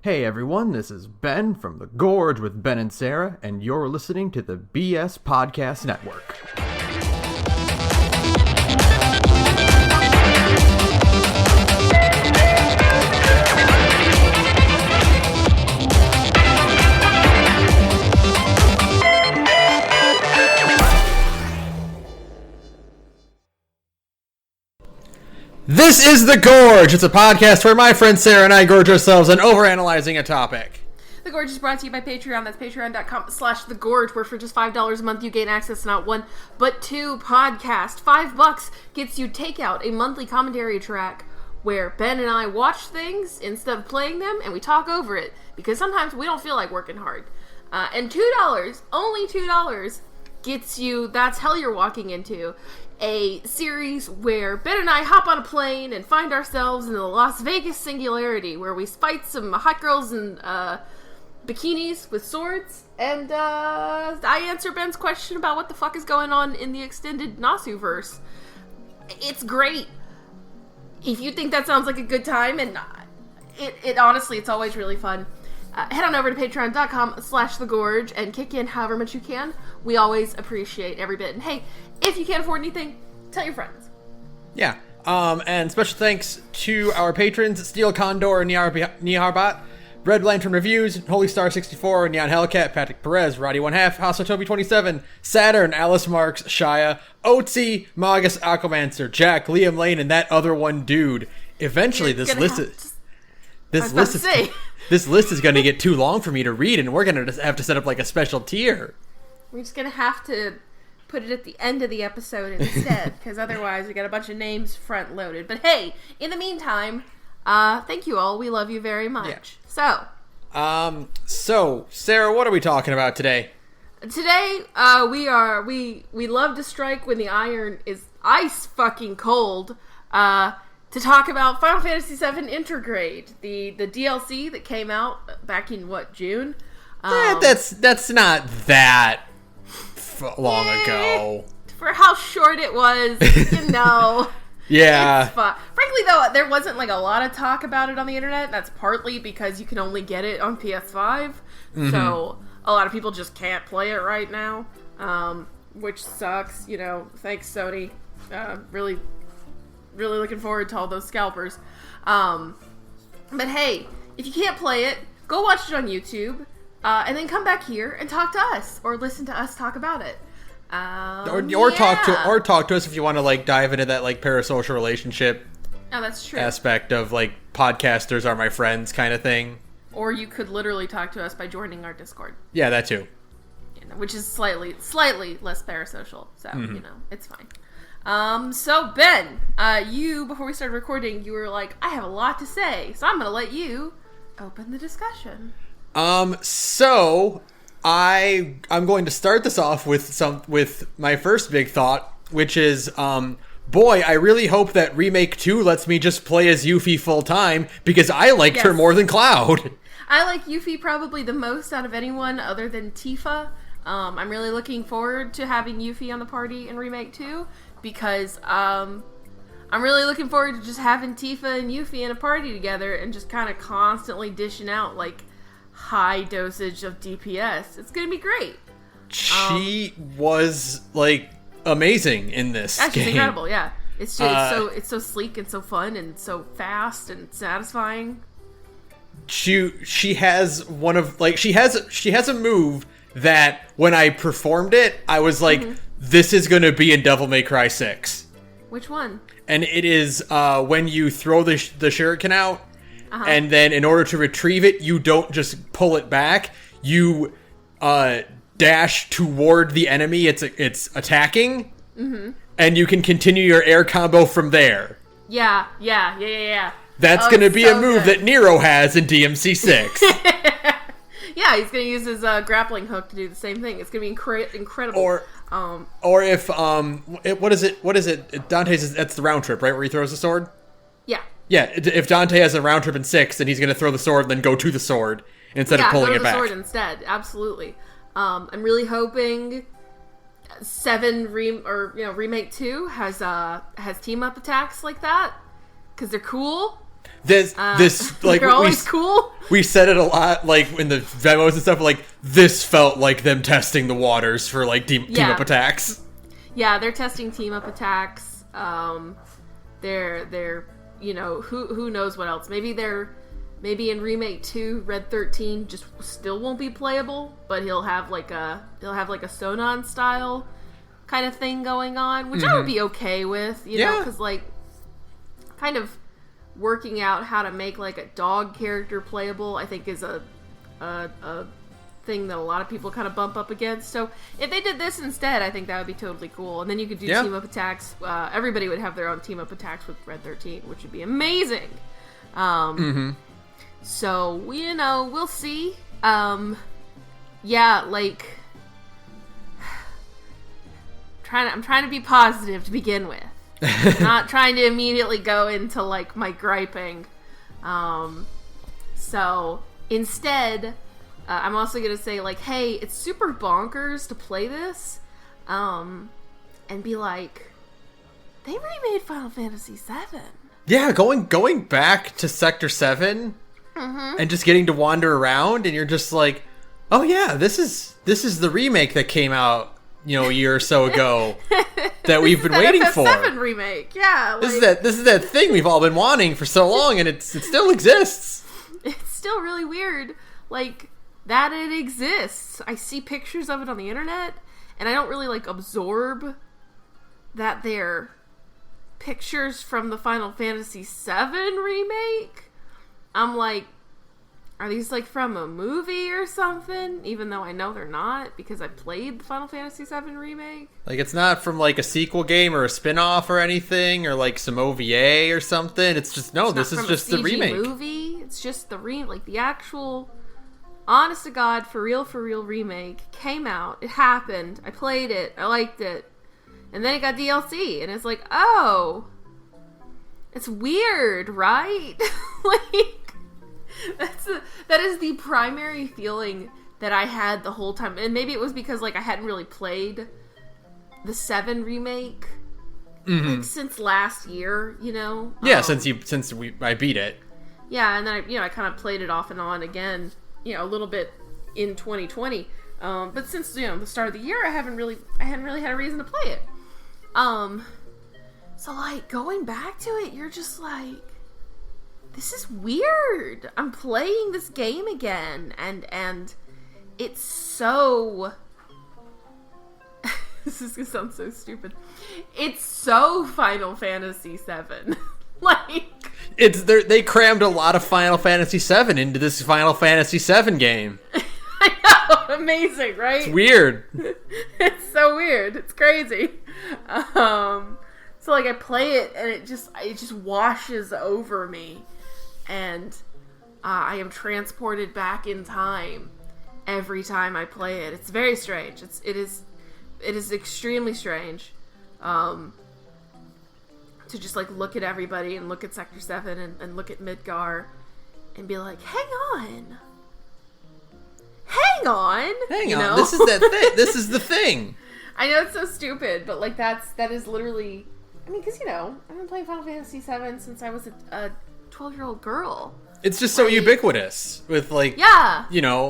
Hey everyone, this is Ben from the Gorge with Ben and Sara, and you're listening to the BS Podcast Network. This is The Gorge. It's a podcast where my friend Sara and I gorge ourselves on overanalyzing a topic. The Gorge is brought to you by Patreon. That's patreon.com/thegorge, where for just $5 a month you gain access to not one, but two podcasts. $5 gets you Takeout, a monthly commentary track where Ben and I watch things instead of playing them, and we talk over it, because sometimes we don't feel like working hard. And $2, only $2, gets you That's Hell You're Walking Into, a series where Ben and I hop on a plane and find ourselves in the Las Vegas singularity, where we fight some hot girls in bikinis with swords, and I answer Ben's question about what the fuck is going on in the extended Nasu-verse. It's great. If you think that sounds like a good time, and it honestly, it's always really fun. Head on over to patreon.com/thegorge and kick in however much you can. We always appreciate every bit. And hey, if you can't afford anything, tell your friends. Yeah. And special thanks to our patrons, Steel Condor, Niharbat, Red Lantern Reviews, Holy Star 64, Neon Hellcat, Patrick Perez, Roddy 1/2, House of Toby 27, Saturn, Alice Marks, Shia, Otzi, Magus, Aquamancer, Jack, Liam Lane, and that other one dude. Eventually, this list is going to get too long for me to read, and we're going to have to set up like a special tier. We're just going to have to put it at the end of the episode instead, because otherwise we got a bunch of names front loaded. But hey, in the meantime, thank you all. We love you very much. Yeah. So Sara, what are we talking about today? Today, we love to strike when the iron is ice fucking cold. To talk about Final Fantasy VII Intergrade, the DLC that came out back in June. That's not that long ago. For how short it was, you know. Yeah. It's fun. Frankly, though, there wasn't like a lot of talk about it on the internet. That's partly because you can only get it on PS5, so a lot of people just can't play it right now, which sucks. You know, thanks Sony. Really looking forward to all those scalpers. But hey, if you can't play it, go watch it on YouTube, and then come back here and talk to us, or listen to us talk about it. Or talk to us if you want to like dive into that like parasocial relationship. Oh, that's true. Aspect of like podcasters are my friends kind of thing. Or you could literally talk to us by joining our Discord. Yeah, that too. Which is slightly less parasocial, so you know, it's fine. So Ben, you, before we started recording, you were like, I have a lot to say, so I'm going to let you open the discussion. So I'm going to start this off with my first big thought, which is, boy, I really hope that Remake 2 lets me just play as Yuffie full time, because I liked her more than Cloud. I like Yuffie probably the most out of anyone other than Tifa. I'm really looking forward to having Yuffie on the party in Remake 2. Because I'm really looking forward to just having Tifa and Yuffie in a party together and just kind of constantly dishing out like high dosage of DPS. It's gonna be great. She was like amazing in this game. She's incredible. Yeah, it's just, it's so sleek and so fun and so fast and satisfying. She has one of like she has a move that when I performed it, I was like. This is going to be in Devil May Cry 6. Which one? And it is when you throw the shuriken out, and then in order to retrieve it, you don't just pull it back. You dash toward the enemy it's attacking, and you can continue your air combo from there. Yeah. That's going to be so a move that Nero has in DMC 6. Yeah, he's going to use his grappling hook to do the same thing. It's going to be incredible. Or if what is it? Dante's that's the round trip, right? Where he throws the sword. Yeah. Yeah. If Dante has a round trip in 6, then he's going to throw the sword, and then go to the sword instead of pulling it back. Yeah, go to the sword instead. Absolutely. I'm really hoping 7 Remake 2 has team up attacks like that, because they're cool. This like they're always cool. We said it a lot, like in the demos and stuff. Like this felt like them testing the waters for like team up attacks. Yeah, they're testing team up attacks. They're who knows what else? Maybe in Remake 2, Red 13 just still won't be playable, but he'll have like a Sonon style kind of thing going on, which I would be okay with, you know, because like kind of working out how to make like a dog character playable, I think is a thing that a lot of people kind of bump up against. So if they did this instead, I think that would be totally cool. And then you could do team up attacks. Everybody would have their own team up attacks with Red 13, which would be amazing. So we'll see. Like I'm trying to be positive to begin with. Not trying to immediately go into like my griping. So instead, I'm also gonna say like, hey, it's super bonkers to play this, and be like, they remade Final Fantasy VII. Yeah, going back to Sector 7 and just getting to wander around, and you're just like, oh yeah, this is the remake that came out, a year or so ago that we've been waiting for. FF7 remake, yeah. This is that thing we've all been wanting for so long, and it still exists. It's still really weird, like that it exists. I see pictures of it on the internet, and I don't really like absorb that they're pictures from the Final Fantasy VII remake. I'm like, are these like from a movie or something? Even though I know they're not, because I played the Final Fantasy VII remake. Like, it's not from like a sequel game or a spin-off or anything, or like some OVA or something. It's just this is just the remake movie. It's just the like the actual, honest to God, for real remake came out. It happened. I played it. I liked it. And then it got DLC, and it's like, oh, it's weird, right? Like, that is the primary feeling that I had the whole time. And maybe it was because, like, I hadn't really played the 7 remake like, since last year, Yeah, since I beat it. Yeah, and then I kind of played it off and on again, a little bit in 2020. But since, the start of the year, I hadn't really had a reason to play it. So, like, going back to it, you're just like, this is weird. I'm playing this game again, and it's so... This is gonna sound so stupid. It's so Final Fantasy VII. Like... They crammed a lot of Final Fantasy VII into this Final Fantasy VII game. I know, amazing, right? It's weird. It's so weird. It's crazy. So like I play it and it just washes over me, and I am transported back in time every time I play it. It's very strange. It is extremely strange. To just like look at everybody and look at Sector 7 and look at Midgar and be like, hang on. This is that thing. This is the thing. I know it's so stupid, but like that is literally, I mean, because I've been playing Final Fantasy VII since I was a 12-year-old girl. It's just so ubiquitous with like, the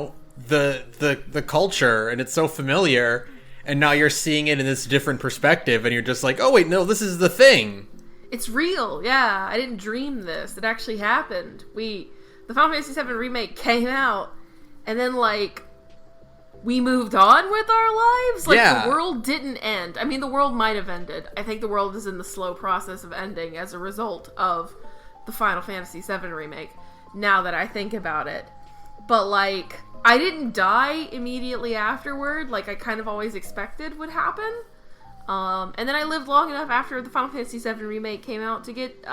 culture, and it's so familiar, and now you're seeing it in this different perspective, and you're just like, oh wait, no, this is the thing. It's real, yeah. I didn't dream this. It actually happened. The Final Fantasy VII remake came out, and then like we moved on with our lives. Like the world didn't end. I mean, the world might have ended. I think the world is in the slow process of ending as a result of the Final Fantasy VII remake, now that I think about it. But like, I didn't die immediately afterward, like I kind of always expected would happen. And then I lived long enough after the Final Fantasy VII remake came out to get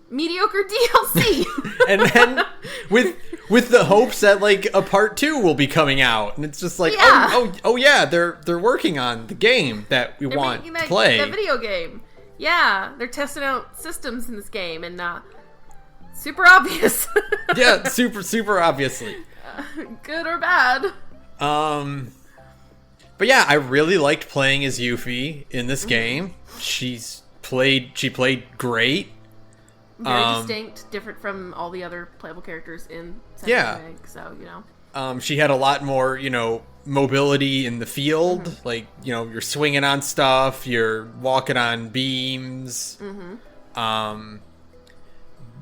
mediocre DLC. And then with the hopes that like a part 2 will be coming out, and it's just like, oh yeah, they're working on the game that we want to play. The video game. Yeah, they're testing out systems in this game, and super obvious. Yeah, super obviously. Good or bad. But yeah, I really liked playing as Yuffie in this game. She played great. Very distinct, different from all the other playable characters in second Remake, so, She had a lot more, mobility in the field. Mm-hmm. Like, you're swinging on stuff, you're walking on beams. Mm-hmm.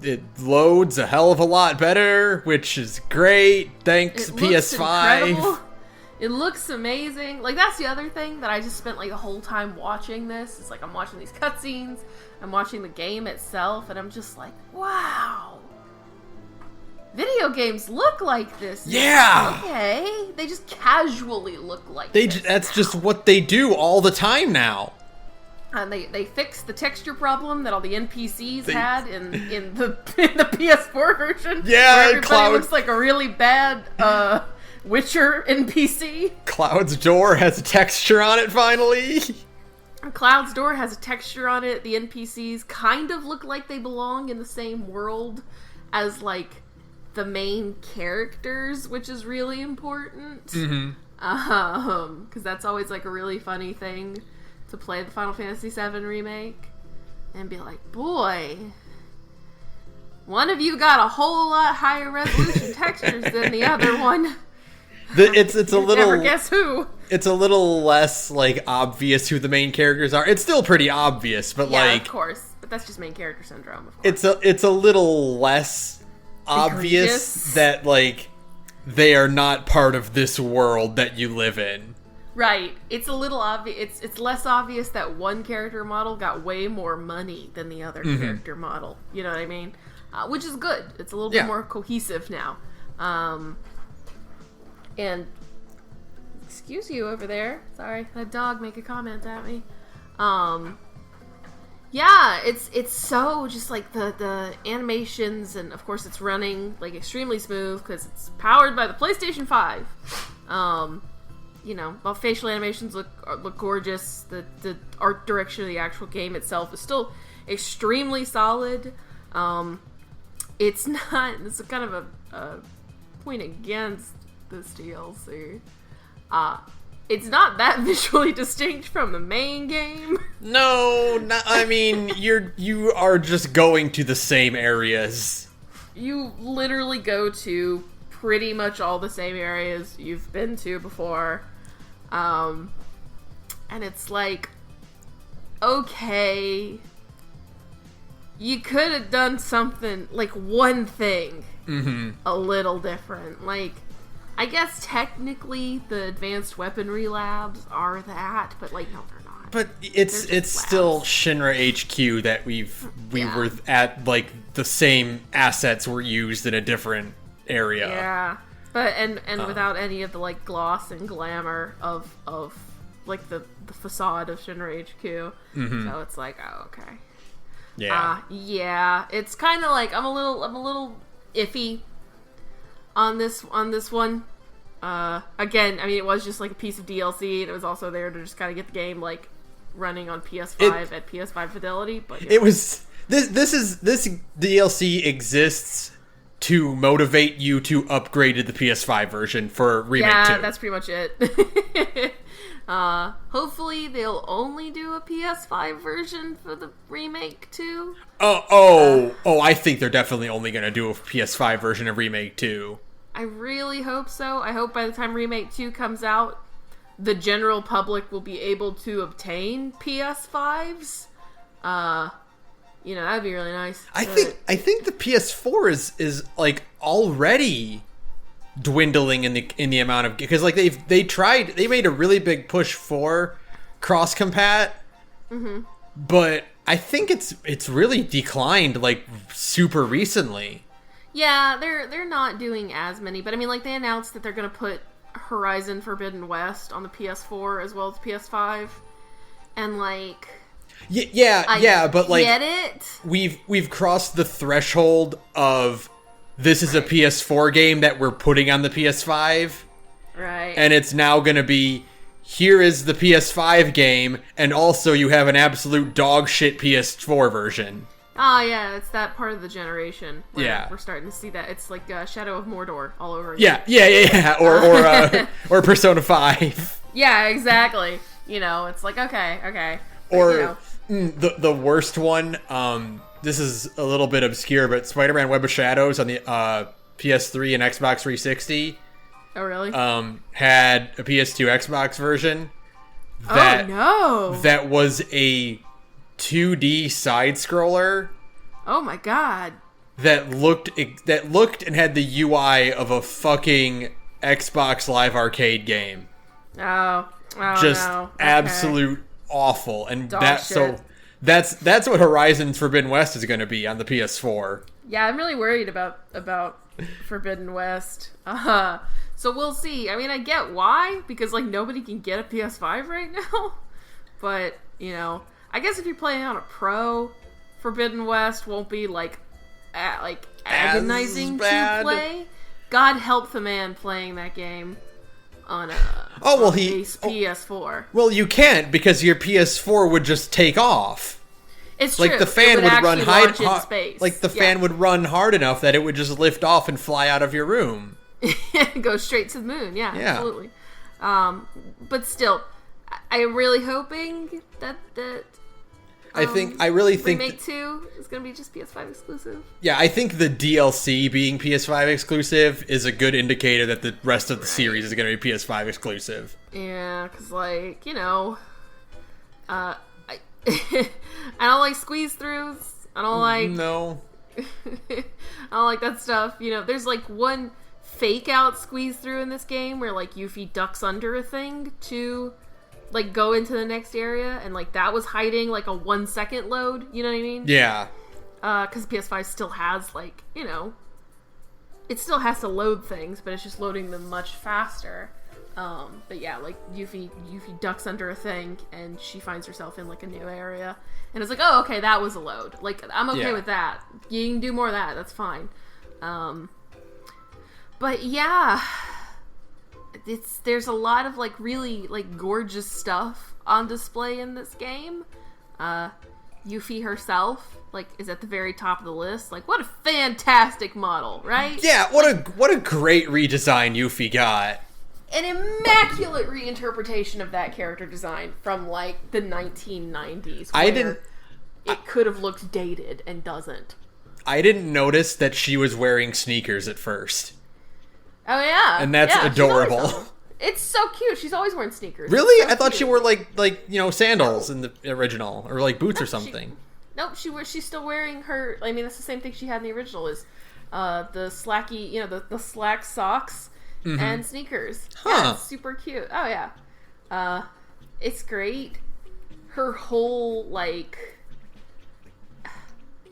It loads a hell of a lot better, which is great. Thanks, PS5. Incredible. It looks amazing. Like, that's the other thing that I just spent, like, the whole time watching this. It's like I'm watching these cutscenes, I'm watching the game itself, and I'm just like, wow. Video games look like this. Yeah. Okay. They just casually look like this. That's just what they do all the time now. And they fixed the texture problem that all the NPCs had in the PS4 version. Yeah, where everybody looks like a really bad Witcher NPC. Cloud's door has a texture on it finally. Cloud's door has a texture on it. The NPCs kind of look like they belong in the same world as, like, the main characters, which is really important. Mm-hmm. Because that's always, like, a really funny thing to play the Final Fantasy VII Remake and be like, boy, one of you got a whole lot higher resolution textures than the other one. It's a little. Never guess who. It's a little less, like, obvious who the main characters are. It's still pretty obvious, but yeah, like, of course. But that's just main character syndrome. Of course. It's a little less obvious that, like, they are not part of this world that you live in. Right. It's a little obvious. It's less obvious that one character model got way more money than the other character model. You know what I mean? Which is good. It's a little bit more cohesive now. And excuse you over there. Sorry, that dog make a comment at me. Yeah, it's so just like the animations, and of course it's running like extremely smooth because it's powered by the PlayStation 5. While facial animations look gorgeous, the art direction of the actual game itself is still extremely solid. It's not. This is kind of a point against this DLC. It's not that visually distinct from the main game. No, I mean, you are just going to the same areas. You literally go to pretty much all the same areas you've been to before. And it's like, okay, you could have done something, like one thing a little different. Like, I guess technically the advanced weaponry labs are that, but like, no, they're not. But it's still Shinra HQ that we were at, like, the same assets were used in a different area. Yeah. But and without any of the, like, gloss and glamour of like the facade of Shinra HQ. So it's like, oh, okay. Yeah. Yeah. It's kind of like I'm a little iffy on this one. Again, I mean, it was just like a piece of DLC, and it was also there to just kind of get the game, like, running on PS5 at PS5 fidelity. But it was this DLC exists to motivate you to upgrade to the PS5 version for Remake 2. Yeah, that's pretty much it. Hopefully they'll only do a PS5 version for the Remake 2. I think they're definitely only going to do a PS5 version of Remake 2. I really hope so. I hope by the time Remake 2 comes out, the general public will be able to obtain PS5s. That'd be really nice. I think the PS4 is like already dwindling in the amount of, because like they made a really big push for cross compat, but I think it's really declined like super recently. Yeah, they're not doing as many, but I mean, like, they announced that they're gonna put Horizon Forbidden West on the PS4 as well as PS5, and like, but like, get it? We've crossed the threshold of this is a PS4 game that we're putting on the PS5, right? And it's now gonna be, here is the PS5 game, and also you have an absolute dog shit PS4 version. Oh, yeah, it's that part of the generation where we're starting to see that. It's like Shadow of Mordor all over again. Yeah. Or Persona 5. Yeah, exactly. It's like, okay. Or the worst one, this is a little bit obscure, but Spider-Man Web of Shadows on the PS3 and Xbox 360. Oh, really? Had a PS2 Xbox version. That was a 2D side scroller. Oh my god. That looked and had the UI of a fucking Xbox Live Arcade game. Oh just no. Okay. Absolute awful. And Dog shit. That's what Horizon Forbidden West is going to be on the PS4. Yeah, I'm really worried about Forbidden West. So we'll see. I mean, I get why, because like nobody can get a PS5 right now. But, you know, I guess if you're playing on a Pro, Forbidden West won't be like agonizing to play. God help the man playing that game on a base PS4. Well, you can't, because your PS4 would just take off. It's true. Like the fan would run fan would run hard enough that it would just lift off and fly out of your room. Go straight to the moon. Yeah, absolutely. But still, I'm really hoping that I really think Remake 2 is going to be just PS5 exclusive. Yeah, I think the DLC being PS5 exclusive is a good indicator that the rest of the series is going to be PS5 exclusive. Yeah, because, like, you know, I don't like squeeze-throughs. I don't like... No. I don't like that stuff. You know, there's, like, one fake-out squeeze-through in this game where, like, Yuffie ducks under a thing to... like, go into the next area, and, like, that was hiding, like, a 1 second load, you know what I mean? Yeah. Because PS5 still has, like, you know, it still has to load things, but it's just loading them much faster. But yeah, like, Yuffie ducks under a thing, and she finds herself in, like, a new area, and it's like, oh, okay, that was a load. Like, I'm okay with that. You can do more of that, that's fine. But yeah... there's a lot of like really like gorgeous stuff on display in this game. Yuffie herself like is at the very top of the list. Like, what a fantastic model, right? Yeah, what a great redesign Yuffie got. An immaculate reinterpretation of that character design from like the 1990s. It could have looked dated and doesn't. I didn't notice that she was wearing sneakers at first. Oh yeah, and that's adorable. It's so cute. She's always wearing sneakers. Really? So I thought cute. she wore like you know sandals in the original, or like boots or something. She's still wearing her. I mean, that's the same thing she had in the original. Is the slacky, you know, the slack socks and sneakers. Huh. Yeah, it's super cute. Oh yeah, it's great. Her whole like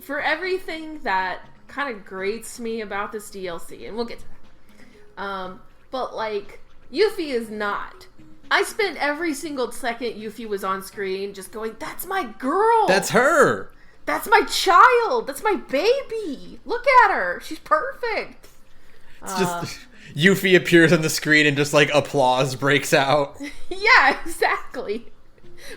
for everything that kind of grates me about this DLC, and we'll get to that. But like, Yuffie is not. I spent every single second Yuffie was on screen just going, that's my girl! That's her! That's my child! That's my baby! Look at her! She's perfect! It's just, Yuffie appears on the screen and just like applause breaks out. Yeah, exactly.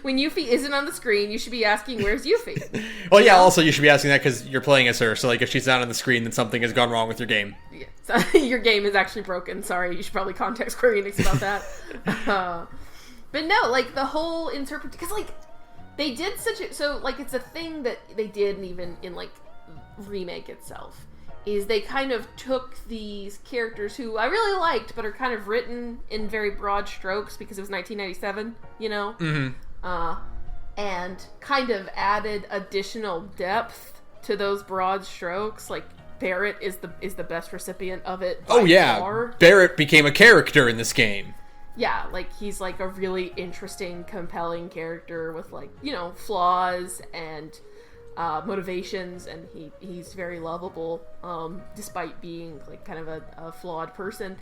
When Yuffie isn't on the screen, you should be asking, where's Yuffie? Well, yeah, also you should be asking that because you're playing as her, so like if she's not on the screen, then something has gone wrong with your game. Yeah, so your game is actually broken. Sorry, you should probably contact Square Enix about that. But no, like, the whole because, like, they did so, like, it's a thing that they did even in, like, Remake itself, is they kind of took these characters who I really liked, but are kind of written in very broad strokes because it was 1997, you know? Mm-hmm. And kind of added additional depth to those broad strokes. Like, Barrett is the best recipient of it. Oh yeah, far. Barrett became a character in this game. Yeah, like, he's like a really interesting, compelling character with, like, you know, flaws and motivations, and he's very lovable, despite being like kind of a flawed person.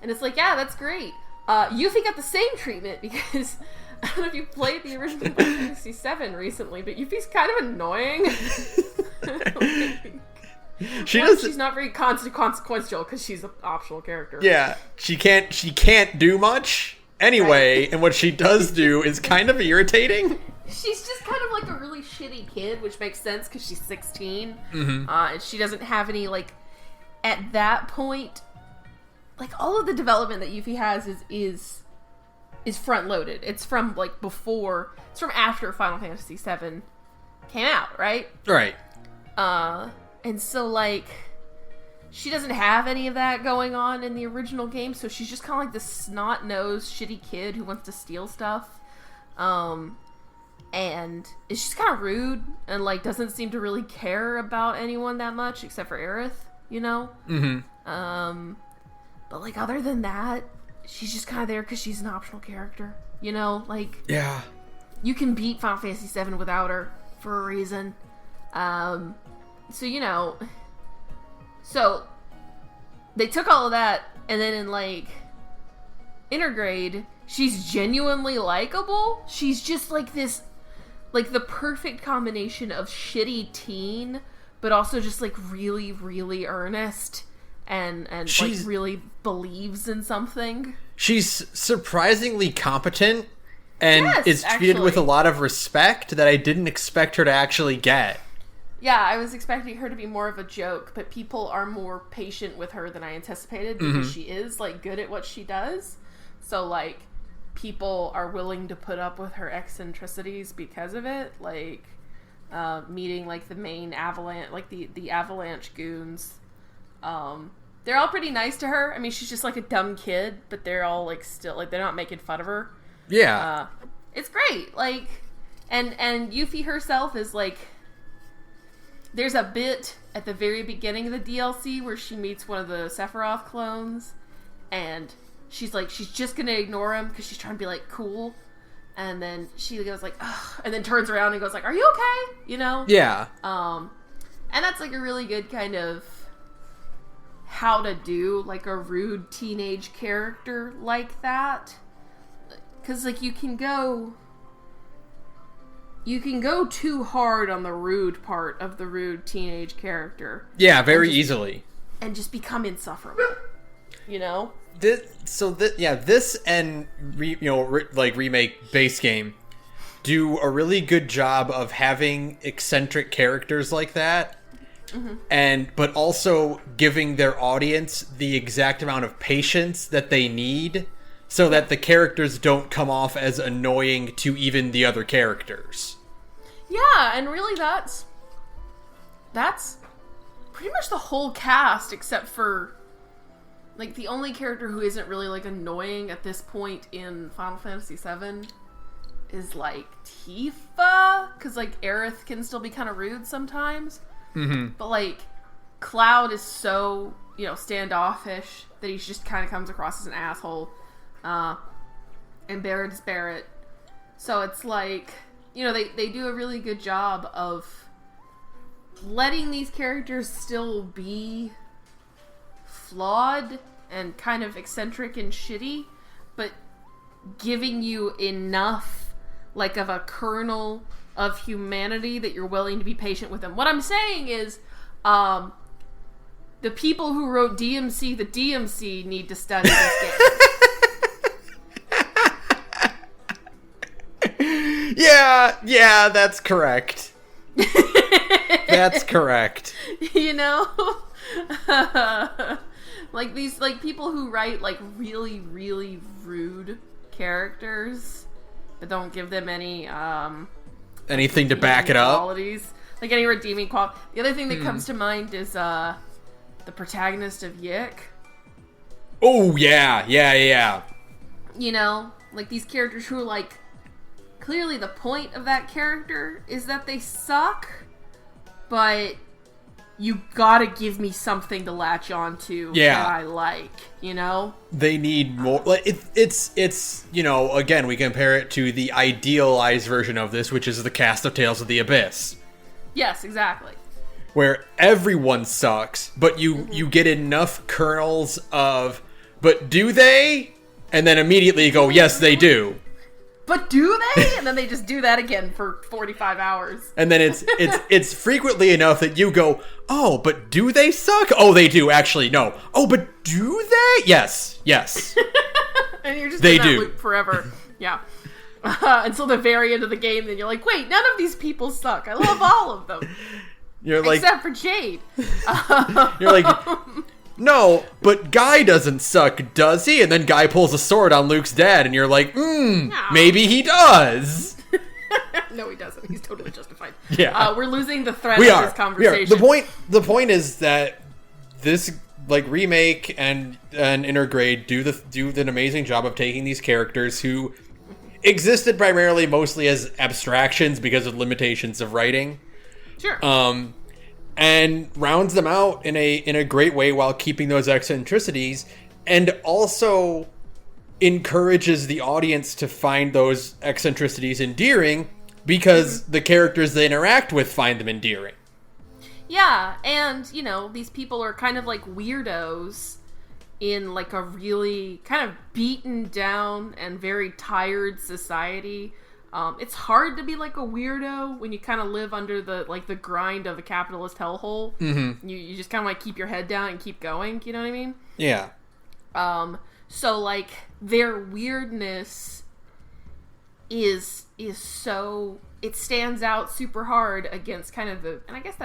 And it's like, yeah, that's great. Yuffie got the same treatment because I don't know if you played the original Final Fantasy VII recently, but Yuffie's kind of annoying. She's not very consequential because she's an optional character. Yeah, she can't do much anyway, right. And what she does do is kind of irritating. She's just kind of like a really shitty kid, which makes sense because she's 16, and she doesn't have any, like, at that point, like, all of the development that Yuffie has is front loaded. It's from like before. It's from after Final Fantasy VII came out, right? Right. And so, like, she doesn't have any of that going on in the original game, so she's just kind of like this snot-nosed, shitty kid who wants to steal stuff. And it's just kind of rude, and, like, doesn't seem to really care about anyone that much, except for Aerith, you know? Mm-hmm. But, like, other than that, she's just kind of there because she's an optional character, you know? Like, yeah. You can beat Final Fantasy VII without her, for a reason. So, you know... So, they took all of that, and then in, like, Intergrade, she's genuinely likable. She's just, like, this, like, the perfect combination of shitty teen, but also just, like, really, really earnest, and like, really believes in something. She's surprisingly competent, and yes, is treated with a lot of respect that I didn't expect her to actually get. Yeah, I was expecting her to be more of a joke, but people are more patient with her than I anticipated because she is, like, good at what she does. So, like, people are willing to put up with her eccentricities because of it. Like, meeting, like, the main Avalanche, like, the Avalanche goons. They're all pretty nice to her. I mean, she's just, like, a dumb kid, but they're all, like, still, like, they're not making fun of her. Yeah. It's great. Like, and Yuffie herself is, like... There's a bit at the very beginning of the DLC where she meets one of the Sephiroth clones, and she's like, she's just gonna ignore him because she's trying to be, like, cool, and then she goes, like, ugh, and then turns around and goes, like, are you okay? You know? Yeah. And that's, like, a really good kind of how to do, like, a rude teenage character like that. Because, like, you can go too hard on the rude part of the rude teenage character. Yeah, very easily. And just become insufferable. You know? This and, Remake base game do a really good job of having eccentric characters like that. Mm-hmm. But also giving their audience the exact amount of patience that they need so that the characters don't come off as annoying to even the other characters. Yeah, and really that's pretty much the whole cast, except for, like, the only character who isn't really, like, annoying at this point in Final Fantasy VII is, like, Tifa, because, like, Aerith can still be kind of rude sometimes. Mm-hmm. But, like, Cloud is so, you know, standoffish that he just kind of comes across as an asshole. And Barrett is Barrett. So it's like, you know, they do a really good job of letting these characters still be flawed and kind of eccentric and shitty, but giving you enough, like, of a kernel of humanity that you're willing to be patient with them. What I'm saying is, the people who wrote the DMC need to study this game. Yeah, that's correct. That's correct. You know? Like, these, like, people who write, like, really, really rude characters, but don't give them any, anything to back it up. Qualities. Like, any redeeming quality. The other thing that comes to mind is, the protagonist of Yick. Oh, yeah. You know? Like, these characters who are, like, clearly the point of that character is that they suck, but you gotta give me something to latch onto that I like, you know? They need more. Like, it's you know, again, we compare it to the idealized version of this, which is the cast of Tales of the Abyss. Yes, exactly. Where everyone sucks, but you get enough kernels of, but do they? And then immediately go, yes, they do. But do they? And then they just do that again for 45 hours. And then it's frequently enough that you go, oh, but do they suck? Oh, they do, actually, no. Oh, but do they? Yes. And you're just in that loop forever. Yeah. Until the very end of the game, then you're like, wait, none of these people suck. I love all of them. You're like, except for Jade. You're like, no, but Guy doesn't suck, does he? And then Guy pulls a sword on Luke's dad, and you're like, maybe he does. No, he doesn't. He's totally justified. Yeah. We're losing the thread of this conversation. The point is that this remake and Intergrade do an amazing job of taking these characters who existed primarily mostly as abstractions because of limitations of writing. Sure. And rounds them out in a great way while keeping those eccentricities, and also encourages the audience to find those eccentricities endearing because the characters they interact with find them endearing. Yeah, and, these people are kind of like weirdos in like a really kind of beaten down and very tired society. It's hard to be like a weirdo when you kind of live under the grind of the capitalist hellhole. Mm-hmm. You just kind of like keep your head down and keep going, you know what I mean? Yeah. So like their weirdness is so, it stands out super hard against kind of and I guess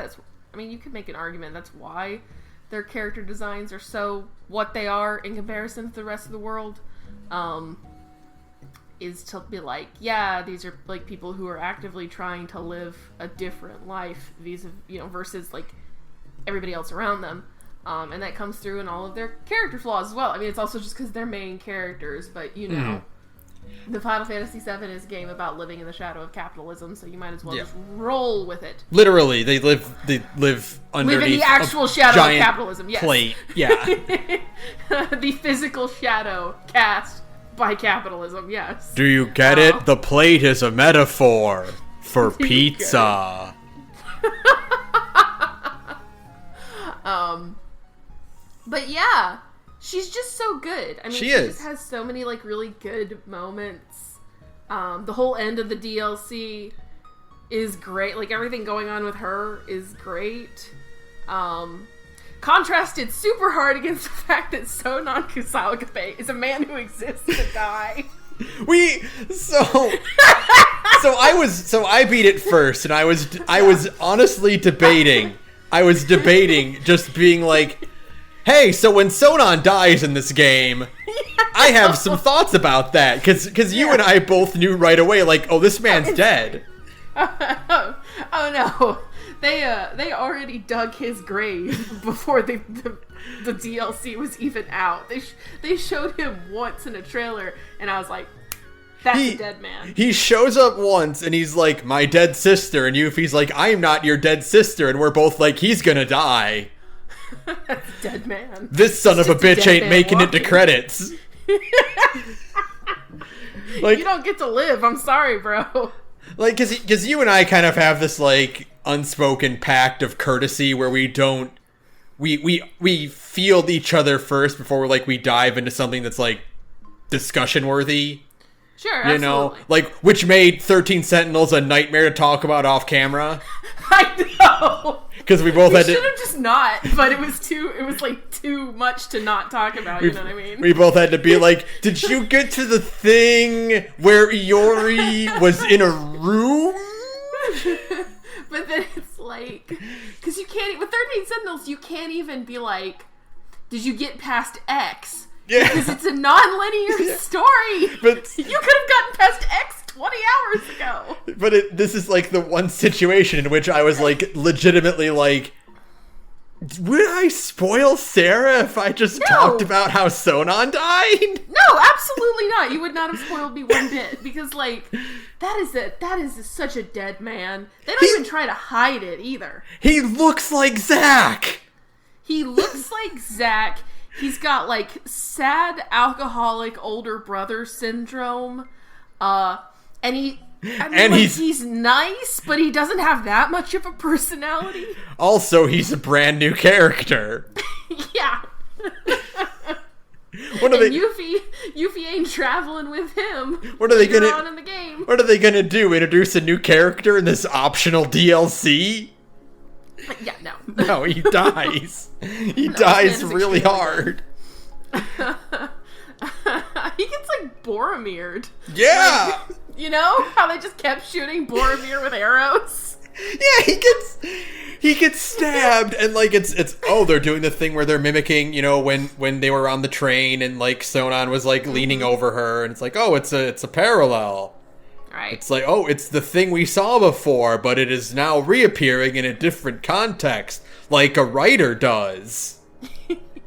you could make an argument that's why their character designs are so what they are in comparison to the rest of the world. Is to be like, yeah, these are like people who are actively trying to live a different life versus like everybody else around them. And that comes through in all of their character flaws as well. I mean, it's also just because they're main characters, but the Final Fantasy VII is a game about living in the shadow of capitalism, so you might as well just roll with it. Literally, they live underneath in the actual shadow of capitalism. Yes, plate. Yeah, the physical shadow cast by capitalism. Yes. Do you get it? The plate is a metaphor for pizza. But yeah, she's just so good. I mean, she just has so many like really good moments. The whole end of the DLC is great. Like everything going on with her is great. Contrasted super hard against the fact that Sonon Kusalagabe is a man who exists to die. I beat it first, and I was honestly debating. I was debating just being like, hey, so when Sonon dies in this game, I have some thoughts about that, because you and I both knew right away, like, oh, this man's dead. Oh no. They already dug his grave before the DLC was even out. They showed him once in a trailer, and I was like, that's a dead man. He shows up once, and he's like, my dead sister, and Yuffie's like, I'm not your dead sister, and we're both like, he's gonna die. That's a dead man. This son of a bitch ain't making it to credits. Like, you don't get to live, I'm sorry, bro. Like, cause you and I kind of have this, like, unspoken pact of courtesy where we don't, we field each other first before we dive into something that's, like, discussion worthy. Sure, absolutely. Know, like, which made 13 Sentinels a nightmare to talk about off camera. I know. Because we both had to. We should have just not, but it was too much to not talk about, you know what I mean? We both had to be like, did you get to the thing where Iori was in a room? But then it's like, because you can't, with 13 Sentinels, you can't even be like, did you get past X? Yeah. Because it's a non-linear story. But you could have gotten past X 20 hours ago. But this is like the one situation in which I was like legitimately like, would I spoil Sara if I just talked about how Sonon died? No, absolutely not. You would not have spoiled me one bit, because like that is such a dead man. They don't even try to hide it either. He looks like Zack. He's got like sad alcoholic older brother syndrome. He's nice, but he doesn't have that much of a personality. Also, he's a brand new character. Yeah. Yuffie ain't traveling with him. What are they gonna on in the game? What are they gonna do? Introduce a new character in this optional DLC? Yeah, no. No, he dies. He dies really hard. He gets like Boromired. Yeah. Like, you know how they just kept shooting Boromir with arrows? Yeah, he gets stabbed, and like it's they're doing the thing where they're mimicking, when they were on the train and like Sonon was like leaning over her, and it's like, oh, it's a parallel. Right. It's like, oh, it's the thing we saw before, but it is now reappearing in a different context, like a writer does.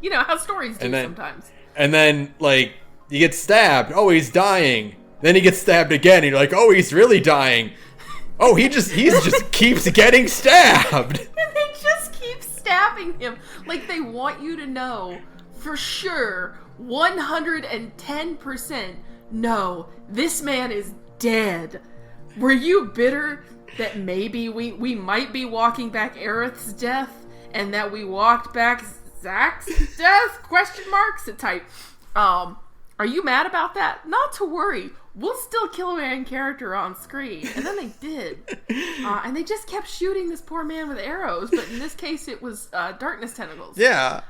You know, how stories do sometimes. And then, like, he gets stabbed. Oh, he's dying. Then he gets stabbed again, and you're like, oh, he's really dying. Oh, he just keeps getting stabbed. And they just keep stabbing him. Like, they want you to know, for sure, 110%, no, this man is dead. Were you bitter that maybe we might be walking back Aerith's death, and that we walked back Zach's death? Question marks. Sit tight. Are you mad about that? Not to worry. We'll still kill a main character on screen. And then they did. And they just kept shooting this poor man with arrows, but in this case it was darkness tentacles. Yeah.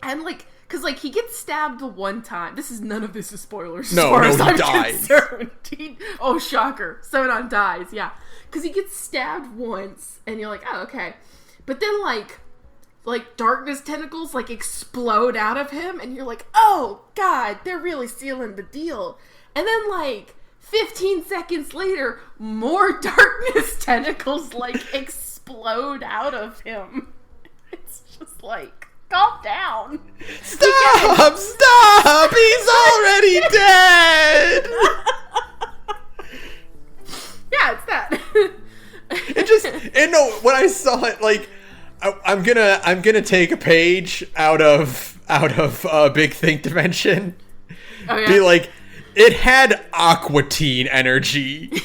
And like, because like he gets stabbed the one time. None of this is spoilers. No, as far as he I'm dies. concerned. Oh, shocker. Sonon dies, yeah. Because he gets stabbed once, and you're like, oh, okay. But then like darkness tentacles like explode out of him, and you're like, oh god, they're really sealing the deal. And then like 15 seconds later, more darkness tentacles like explode out of him. It's just like, calm down. Stop! He's already dead! Yeah, it's that. When I saw it, like, I'm gonna take a page out of Big Think Dimension. Oh, yeah. Be like, it had Aqua Teen energy. It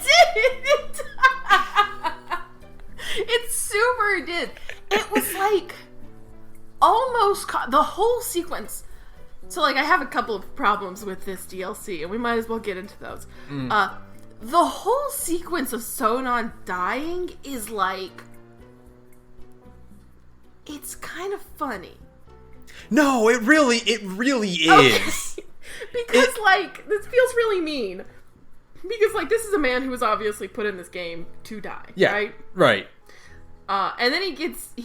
did. It super did. It was like almost the whole sequence. So like, I have a couple of problems with this DLC, and we might as well get into those. The whole sequence of Sonon dying is like, it's kind of funny. No, it really is. Because like, this feels really mean. Because like, this is a man who was obviously put in this game to die. Yeah, right. Right. And then he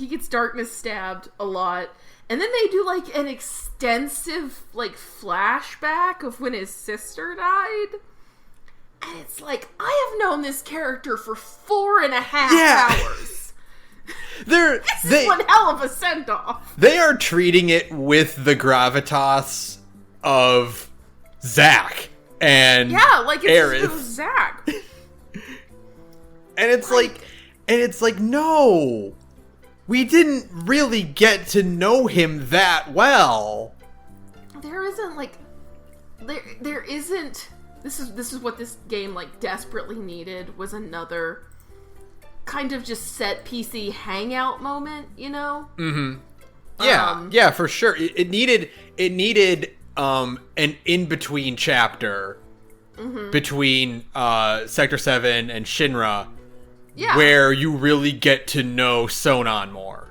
gets darkness stabbed a lot. And then they do like an extensive like flashback of when his sister died. And it's like, I have known this character for 4.5 hours. This is one hell of a send-off. They are treating it with the gravitas of Zach and like it's Aerith. just Zach. And it's like, no, we didn't really get to know him that well. There isn't like, there isn't. This is what this game like desperately needed, was another kind of just set PC hangout moment, you know? Mm-hmm. Yeah, for sure. It needed an in-between chapter between Sector 7 and Shinra, where you really get to know Sonon more.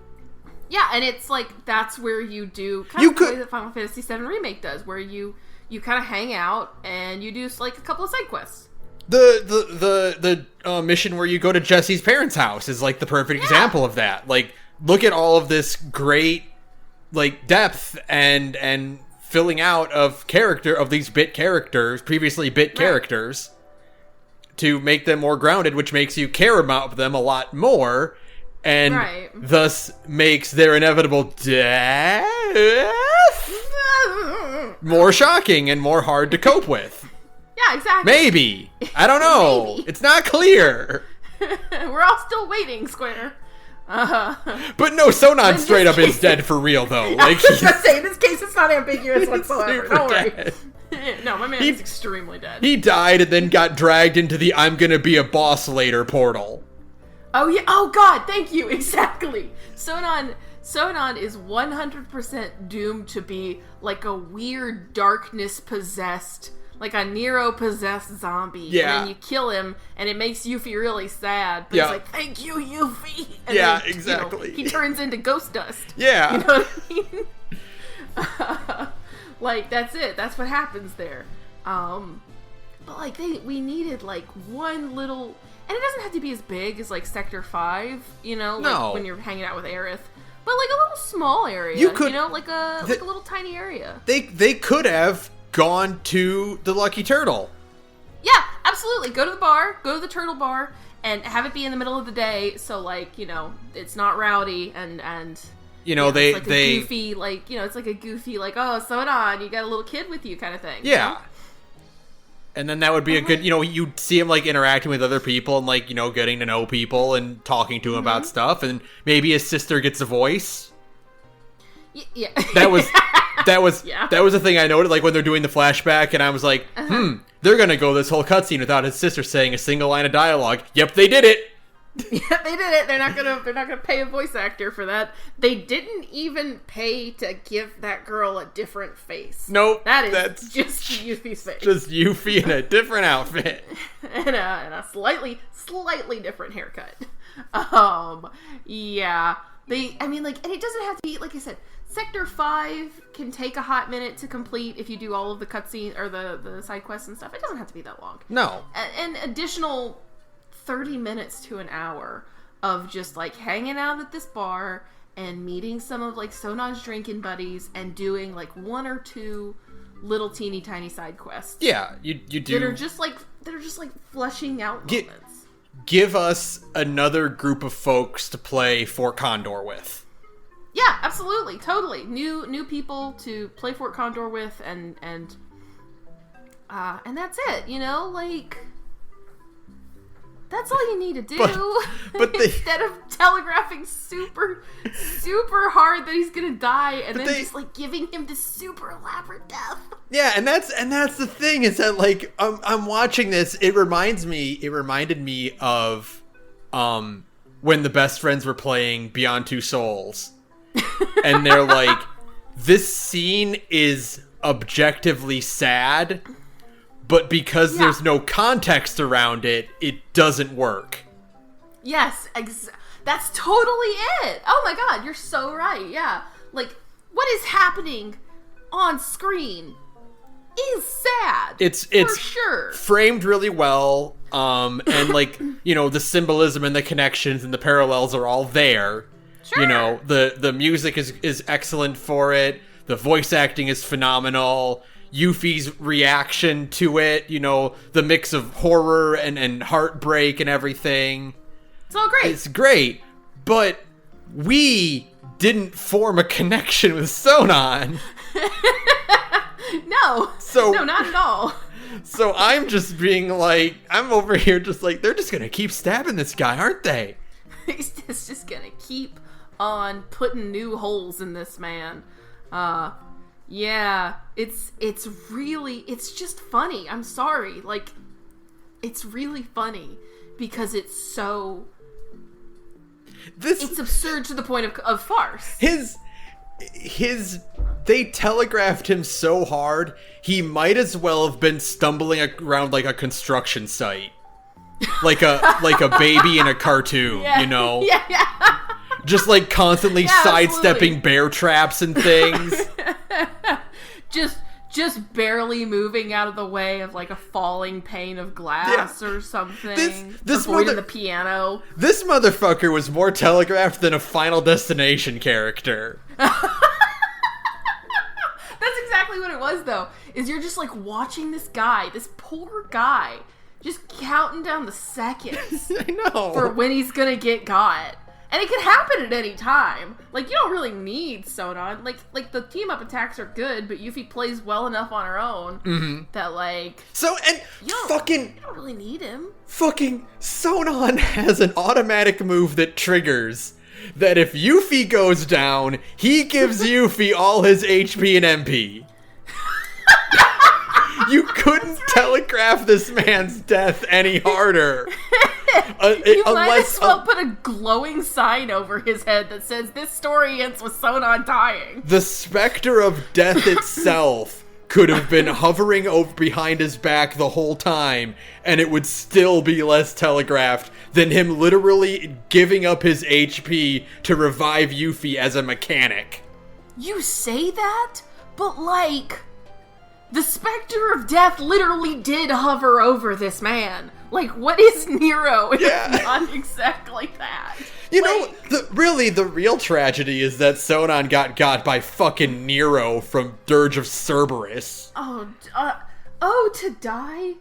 Yeah, and it's like, that's where you do kind of the way that Final Fantasy VII Remake does, where you kind of hang out and you do like a couple of side quests. The mission where you go to Jesse's parents' house is like the perfect example of that. Like, look at all of this great like depth and filling out of these previously bit characters, to make them more grounded, which makes you care about them a lot more, and thus makes their inevitable death more shocking and more hard to cope with. Yeah, exactly. Maybe. I don't know. Maybe. It's not clear. We're all still waiting, Square. But no, Sonon straight up is dead for real, though. Like, I was going to say, in this case, it's not ambiguous whatsoever. Don't worry. Dead. No, my man is extremely dead. He died and then got dragged into the I'm gonna be a boss later portal. Oh, yeah. Oh, God. Thank you. Exactly. Sonon is 100% doomed to be like a weird darkness-possessed, like a Nero-possessed zombie. Yeah. And then you kill him, and it makes Yuffie really sad. But he's like, thank you, Yuffie. And yeah, then, exactly. He turns into ghost dust. Yeah. You know what I mean? Like, that's it. That's what happens there. But, like, we needed, like, one little... And it doesn't have to be as big as, like, Sector 5, you know? Like, when you're hanging out with Aerith. But, like, a little small area. You know? Like a little tiny area. They could have gone to the Lucky Turtle. Yeah, absolutely. Go to the bar, go to the turtle bar, and have it be in the middle of the day, so, like, you know, it's not rowdy, and you know, it's like a goofy, like, you know, it's like a goofy, like, oh, Sonon, you got a little kid with you kind of thing. Yeah. You know? And then that would be a good, you know, you'd see him, like, interacting with other people and, like, you know, getting to know people and talking to him about stuff, and maybe his sister gets a voice. Yeah. That was the thing I noted, like, when they're doing the flashback, and I was like, they're gonna go this whole cutscene without his sister saying a single line of dialogue. Yep, they did it! Yeah, they did it. They're not gonna pay a voice actor for that. They didn't even pay to give that girl a different face. Nope. That's just Yuffie's face. Just Yuffie in a different outfit. and a slightly different haircut. Yeah. I mean, like, and it doesn't have to be, like I said, Sector 5 can take a hot minute to complete if you do all of the cutscenes, or the side quests and stuff. It doesn't have to be that long. No. An additional 30 minutes to an hour of just, like, hanging out at this bar and meeting some of, like, Sonon's drinking buddies and doing, like, one or two little teeny tiny side quests. Yeah, you do. That are just like fleshing out moments. Give us another group of folks to play Fort Condor with. Yeah, absolutely, totally. New people to play Fort Condor with, and that's it. You know, like, that's all you need to do. But instead of telegraphing super hard that he's gonna die, and then just, like, giving him this super elaborate death. Yeah, and that's the thing, is that, like, I'm watching this. It reminded me of when the best friends were playing Beyond Two Souls, and they're like, this scene is objectively sad, but because there's no context around it, it doesn't work. Yes, that's totally it. Oh my god, you're so right. Yeah, like, what is happening on screen is sad. It's for sure framed really well, and, like, you know, the symbolism and the connections and the parallels are all there. Sure. You know, the music is excellent for it. The voice acting is phenomenal. Yuffie's reaction to it, you know, the mix of horror and heartbreak and everything. It's all great. It's great, but we didn't form a connection with Sonon. No, not at all. So I'm just being like, I'm over here just like, they're just gonna keep stabbing this guy, aren't they? He's just gonna keep on putting new holes in this man. Yeah, it's just funny. I'm sorry. Like, it's really funny because it's so... It's absurd to the point of farce. They telegraphed him so hard, he might as well have been stumbling around like a construction site. Like a baby in a cartoon, you know? Yeah. Just, like, constantly sidestepping bear traps and things. just barely moving out of the way of, like, a falling pane of glass or something. Avoiding the piano. This motherfucker was more telegraphed than a Final Destination character. That's exactly what it was, though. Is you're just, like, watching this poor guy, just counting down the seconds. I know. For when he's gonna get got. And it could happen at any time. Like, you don't really need Sonon. Like the team-up attacks are good, but Yuffie plays well enough on her own that, like... you don't really need him. Fucking Sonon has an automatic move that triggers that if Yuffie goes down, he gives Yuffie all his HP and MP. You couldn't telegraph this man's death any harder. You might as well put a glowing sign over his head that says, "This story ends with Sonon dying." The specter of death itself could have been hovering over behind his back the whole time, and it would still be less telegraphed than him literally giving up his HP to revive Yuffie as a mechanic. You say that, but, like, the specter of death literally did hover over this man. Like, what is Nero if not exactly that? You know, the real tragedy is that Sonon got by fucking Nero from Dirge of Cerberus. Oh, to die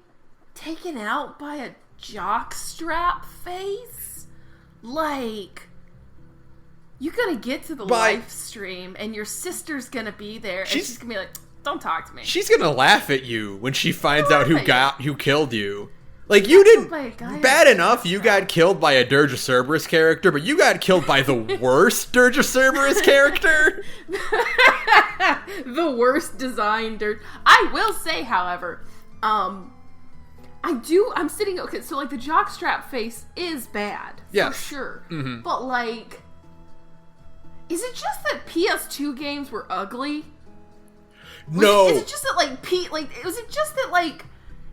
taken out by a jockstrap face? Like, you gotta get to the live stream, and your sister's gonna be there, and she's gonna be like, don't talk to me. She's gonna laugh at you when she finds out who killed you. Like, you didn't... Bad enough you got killed by a Dirge of Cerberus character, but you got killed by the worst Dirge of Cerberus character? The worst designed Dirge. I will say, however, I'm sitting... Okay, so, like, the jockstrap face is bad. Yes. For sure. Mm-hmm. But, like... Is it just that PS2 games were ugly? No. Is it just that, like, was it just that, like...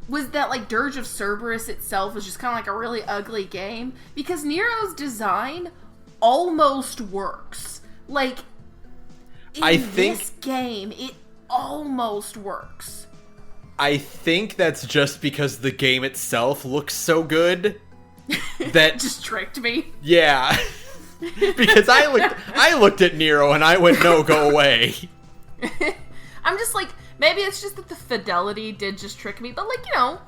Was that, like, Dirge of Cerberus itself was just kind of like a really ugly game? Because Nero's design almost works. Like, this game, it almost works. I think that's just because the game itself looks so good that... Just tricked me. Yeah. Because I looked at Nero and I went, no, go away. I'm just like... Maybe it's just that the fidelity did just trick me, but, like, you know,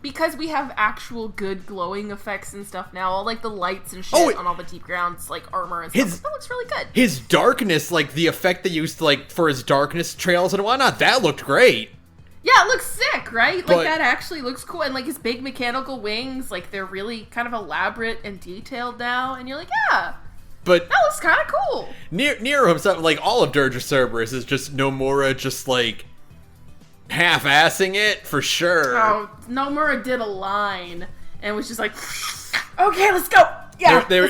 because we have actual good glowing effects and stuff now, all, like, the lights and shit on all the deep grounds, like, armor and stuff, that looks really good. His darkness, like, the effect they used, like, for his darkness trails and whatnot, that looked great. Yeah, it looks sick, right? Like, that actually looks cool, and, like, his big mechanical wings, like, they're really kind of elaborate and detailed now, and you're like, yeah. But that looks kind of cool. Nero himself, like, all of Dirge of Cerberus is just Nomura just, like... half-assing it, for sure. Oh, Nomura did a line and was just like, okay, let's go. Yeah, they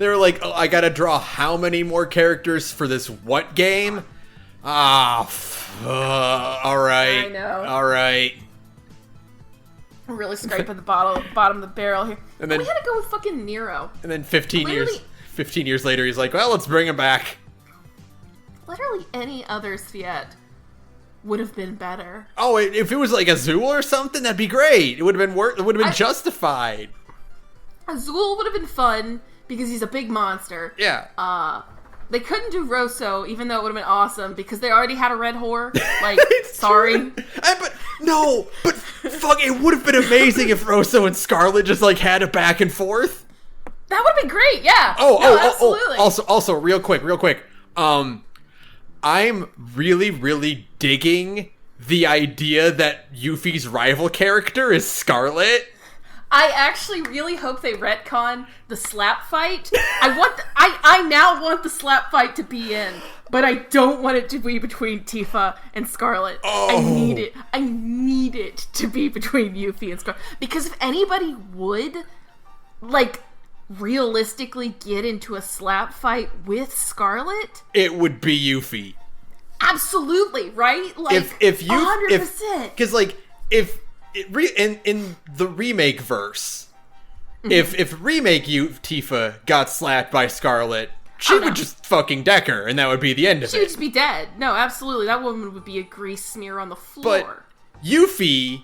were like, oh, I gotta draw how many more characters for this what game? Alright. I know. Alright. We're really scraping the bottom of the barrel here. And then we had to go with fucking Nero. And then 15 years later, he's like, well, let's bring him back. Literally any other Sviet would have been better. Oh, if it was like Azul or something, that'd be great. It would have been It would have been justified. Azul would have been fun because he's a big monster. Yeah. They couldn't do Rosso, even though it would have been awesome because they already had a red whore. Like, sorry. But fuck, it would have been amazing if Rosso and Scarlet just like had a back and forth. That would have been great. Yeah. Absolutely. Also, real quick. I'm really, really digging the idea that Yuffie's rival character is Scarlet. I actually really hope they retcon the slap fight. I now want the slap fight to be in, but I don't want it to be between Tifa and Scarlet. Oh. I need it to be between Yuffie and Scarlet. Because if anybody would, like, realistically get into a slap fight with Scarlet, it would be Yuffie. Absolutely, right? Like, if you 100%. Because like in the remake verse, if remake Tifa got slapped by Scarlet, she would just fucking deck her, and that would be the end of it. She would just be dead. No, absolutely, that woman would be a grease smear on the floor. But Yuffie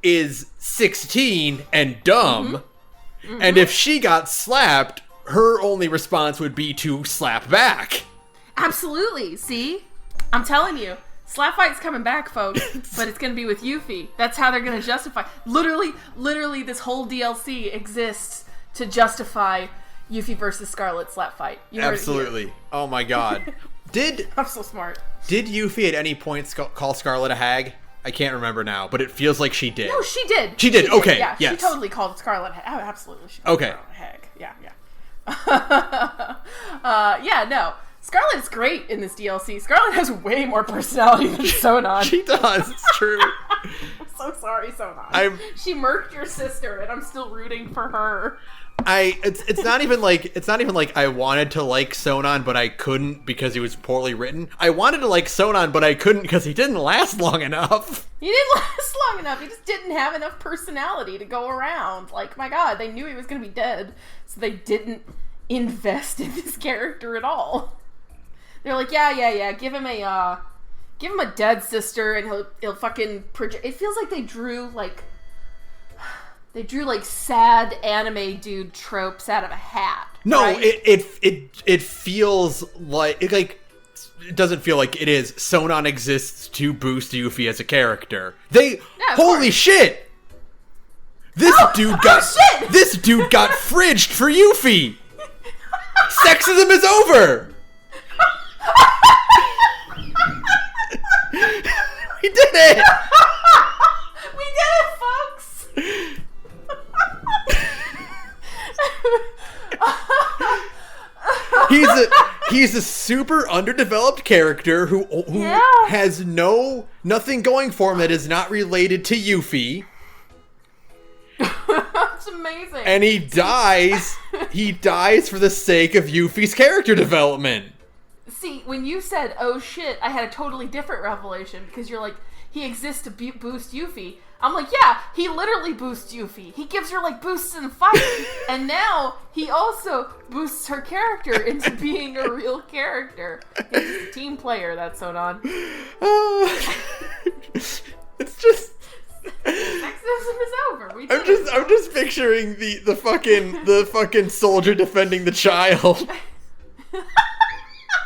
is 16 and dumb. And if she got slapped, her only response would be to slap back. Absolutely. See? I'm telling you. Slap fight's coming back, folks. But it's going to be with Yuffie. That's how they're going to justify. Literally, this whole DLC exists to justify Yuffie versus Scarlet slap fight. Absolutely. Oh my god. I'm so smart. Did Yuffie at any point call Scarlet a hag? I can't remember now, but it feels like she did. No, she did. She did. Okay. Yeah, yes. She totally called Scarlet a hag. Oh, absolutely. She called Scarlet a hag. Yeah. Yeah, no. Scarlet is great in this DLC. Scarlet has way more personality than Sonon. She does. It's true. I'm so sorry, Sonon. She murked your sister, and I'm still rooting for her. It's not even like I wanted to like Sonon, but I couldn't because he was poorly written. I wanted to like Sonon, but I couldn't because he didn't last long enough. He didn't last long enough. He just didn't have enough personality to go around. Like, my god, they knew he was going to be dead, so they didn't invest in this character at all. They're like, yeah, give him a dead sister, and he'll fucking project. It feels like they drew sad anime dude tropes out of a hat. No, right? it feels like it doesn't feel like it is. Sonon exists to boost Yuffie as a character. Holy shit! This dude got fridged for Yuffie. Sexism is over. We did it. We did it, folks. He's a super underdeveloped character who has nothing going for him that is not related to Yuffie. That's amazing. And he dies for the sake of Yuffie's character development. See, when you said, oh shit, I had a totally different revelation, because you're like, he exists to boost Yuffie. I'm like, yeah, he literally boosts Yuffie. He gives her, like, boosts in fight. And now he also boosts her character into being a real character. He's a team player, that's Sonon. It's just... Sexism is over. I'm just picturing the fucking soldier defending the child.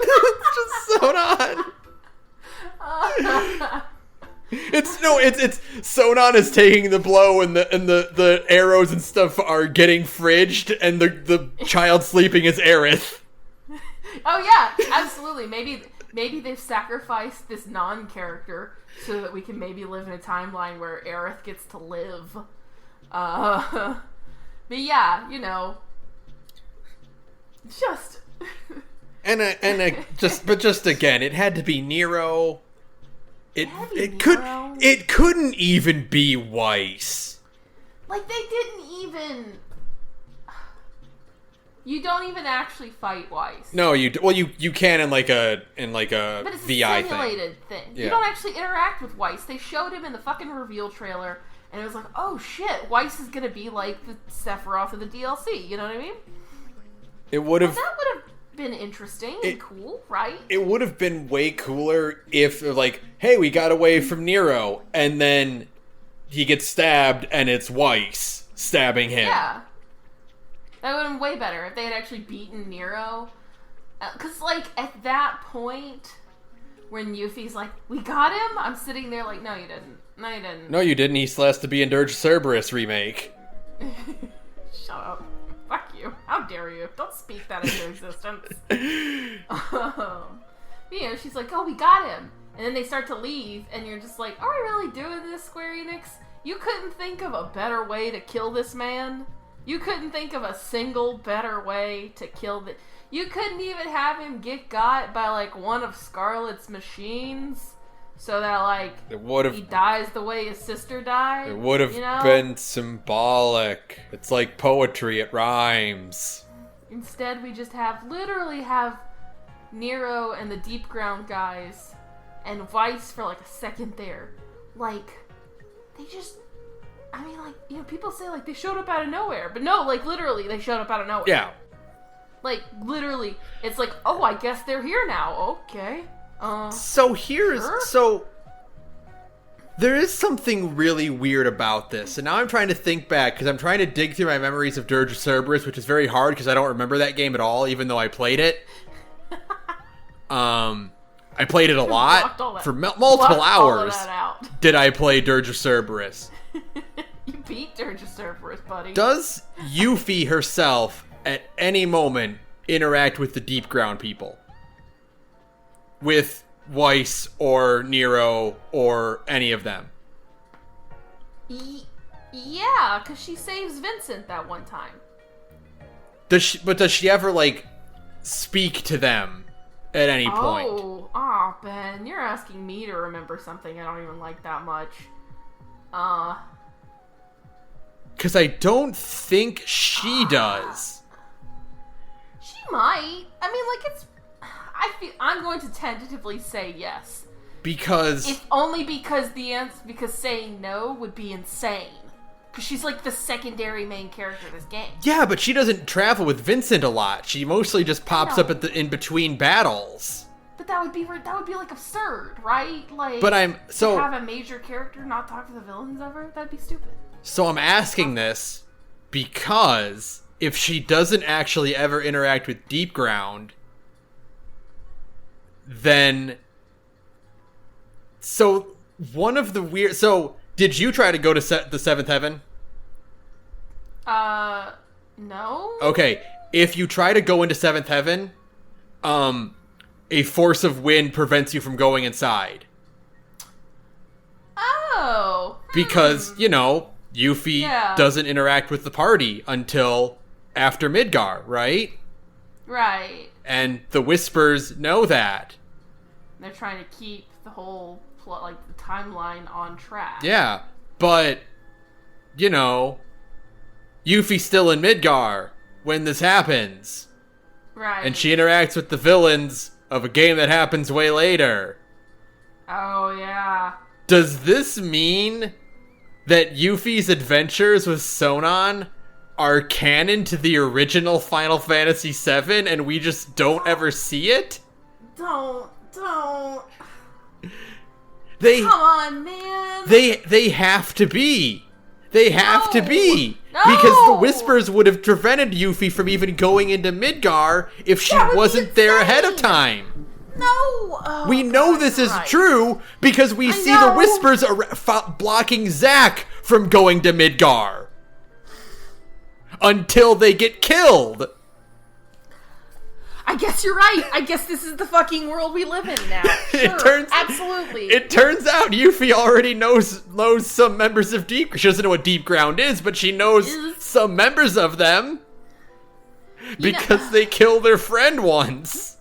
It's just Sonon. It's Sonon is taking the blow and the arrows and stuff are getting fridged and the child sleeping is Aerith. Oh yeah, absolutely. Maybe they've sacrificed this non-character so that we can maybe live in a timeline where Aerith gets to live. But yeah, just just again, it had to be Nero. It couldn't even be Weiss. Like, they didn't even... You don't even actually fight Weiss. No, you can in like a but it's VI a simulated thing. Yeah. You don't actually interact with Weiss. They showed him in the fucking reveal trailer, and it was like, oh shit, Weiss is gonna be like the Sephiroth of the DLC. You know what I mean? It would have. That would have been interesting and cool, right? It would have been way cooler if, like, hey, we got away from Nero, and then he gets stabbed, and it's Weiss stabbing him. Yeah. That would have been way better if they had actually beaten Nero. Because, like, at that point, when Yuffie's like, we got him, I'm sitting there like, no, you didn't. No, you didn't. No, you didn't. He has to be in Dirge Cerberus remake. Shut up. Fuck you. How dare you? Don't speak that into existence. She's like, oh, we got him. And then they start to leave, and you're just like, are we really doing this, Square Enix? You couldn't think of a better way to kill this man? You couldn't think of a single better way to kill the... You couldn't even have him get got by, like, one of Scarlet's machines? So that, like, he dies the way his sister died? It would have been symbolic. It's like poetry, it rhymes. Instead, we just literally have Nero and the Deep Ground guys and Weiss for, like, a second there. Like, they just... I mean, like, people say, like, they showed up out of nowhere. But no, like, literally, they showed up out of nowhere. Yeah. Like, literally, it's like, oh, I guess they're here now. Okay. So there is something really weird about this. And now I'm trying to think back, because I'm trying to dig through my memories of Dirge of Cerberus, which is very hard, because I don't remember that game at all, even though I played it. I played it a lot. For multiple hours did I play Dirge of Cerberus. You beat Dirge of Cerberus, buddy. Does Yuffie herself, at any moment, interact with the Deep Ground people? With Weiss or Nero or any of them? Yeah, because she saves Vincent that one time. Does she ever, like, speak to them at any point? Oh, Ben, you're asking me to remember something I don't even like that much. Because I don't think she does. She might. I mean, like, I'm going to tentatively say yes. Because... If only because because saying no would be insane. Because she's, like, the secondary main character of this game. Yeah, but she doesn't travel with Vincent a lot. She mostly just pops up in between battles. But that would be like absurd, right? Like, to have a major character not talk to the villains ever? That'd be stupid. So I'm asking this because if she doesn't actually ever interact with Deep Ground, then... So, one of the weird... So, did you try to go to the Seventh Heaven? No. Okay, if you try to go into 7th Heaven, a force of wind prevents you from going inside. Oh. Because, Yuffie doesn't interact with the party until after Midgar, right? Right. And the Whispers know that. They're trying to keep the whole the timeline on track. Yeah, but Yuffie's still in Midgar when this happens. Right. And she interacts with the villains of a game that happens way later. Oh, yeah. Does this mean that Yuffie's adventures with Sonon are canon to the original Final Fantasy VII and we just don't ever see it? Don't. Come on, man. They have to be. They have to be. No. Because the Whispers would have prevented Yuffie from even going into Midgar if she wasn't there ahead of time. No. Oh, we know this is true because we see the Whispers blocking Zack from going to Midgar. Until they get killed. I guess you're right. I guess this is the fucking world we live in now. Sure, absolutely. It turns out Yuffie already knows some members of Deep. She doesn't know what Deep Ground is, but she knows some members of them because they killed their friend once.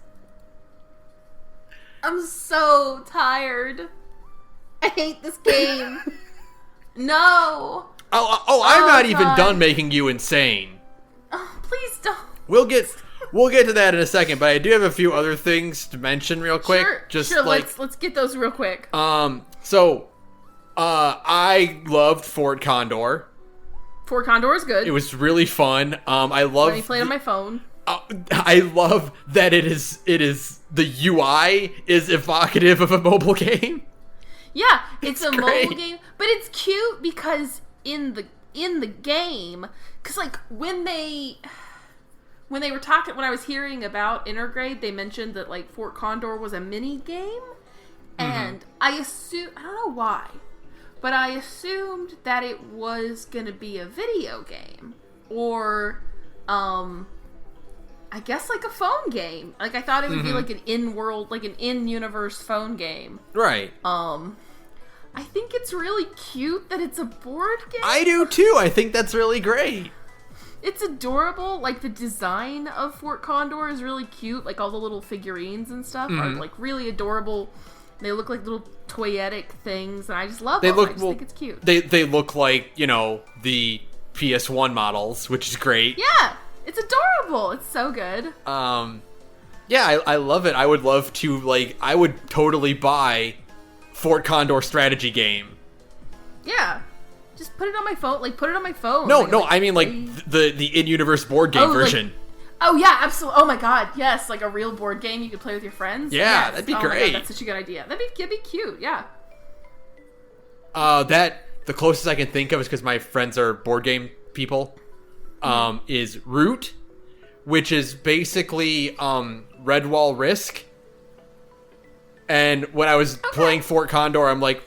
I'm so tired. I hate this game. No. Oh, I'm not even done making you insane. Oh, please don't. We'll get to that in a second, but I do have a few other things to mention real quick. Sure. Let's get those real quick. So, I loved Fort Condor. Fort Condor is good. It was really fun. I love. When you played on my phone. I love that it is the UI is evocative of a mobile game. Yeah, it's a mobile game, but it's cute because in the game, because when they were talking, when I was hearing about Intergrade, they mentioned that Fort Condor was a mini game, and I don't know why, but I assumed that it was gonna be a video game or I guess a phone game. I thought it would be an in-world, an in-universe phone game. Right. I think it's really cute that it's a board game. I do too. I think that's really great. It's adorable. The design of Fort Condor is really cute. All the little figurines and stuff are really adorable. They look like little toyetic things, and I just love them. I just think it's cute. They look like, the PS1 models, which is great. Yeah, it's adorable. It's so good. Yeah, I love it. I would love to, I would totally buy Fort Condor strategy game. Yeah. Just put it on my phone. Put it on my phone. No, I mean, the in-universe board game version. Oh, yeah, absolutely. Oh, my God. Yes, a real board game you could play with your friends. Yeah, yes. that'd be great. great. That's such a good idea. That'd be cute, yeah. The closest I can think of is because my friends are board game people, is Root, which is basically, Redwall Risk. And when I was playing Fort Condor, I'm like,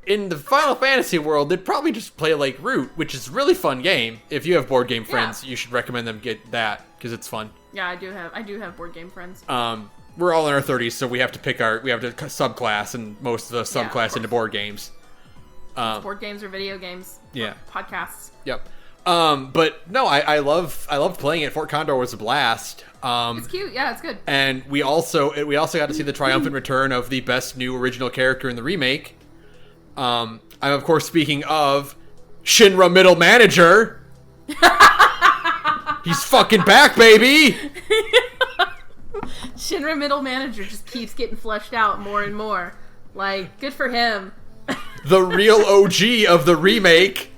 in the Final Fantasy world, they'd probably just play Root, which is a really fun game. If you have board game friends, you should recommend them get that, because it's fun. Yeah, I do have board game friends. We're all in our 30s, so we have to subclass, and most of the subclass into board games. Board games or video games. Yeah. Podcasts. Yep. But no, I loved playing it. Fort Condor was a blast. It's cute. Yeah, it's good. And we also got to see the triumphant return of the best new original character in the remake. I'm of course speaking of Shinra Middle Manager. He's fucking back, baby. Shinra Middle Manager just keeps getting fleshed out more and more. Good for him. The real OG of the remake.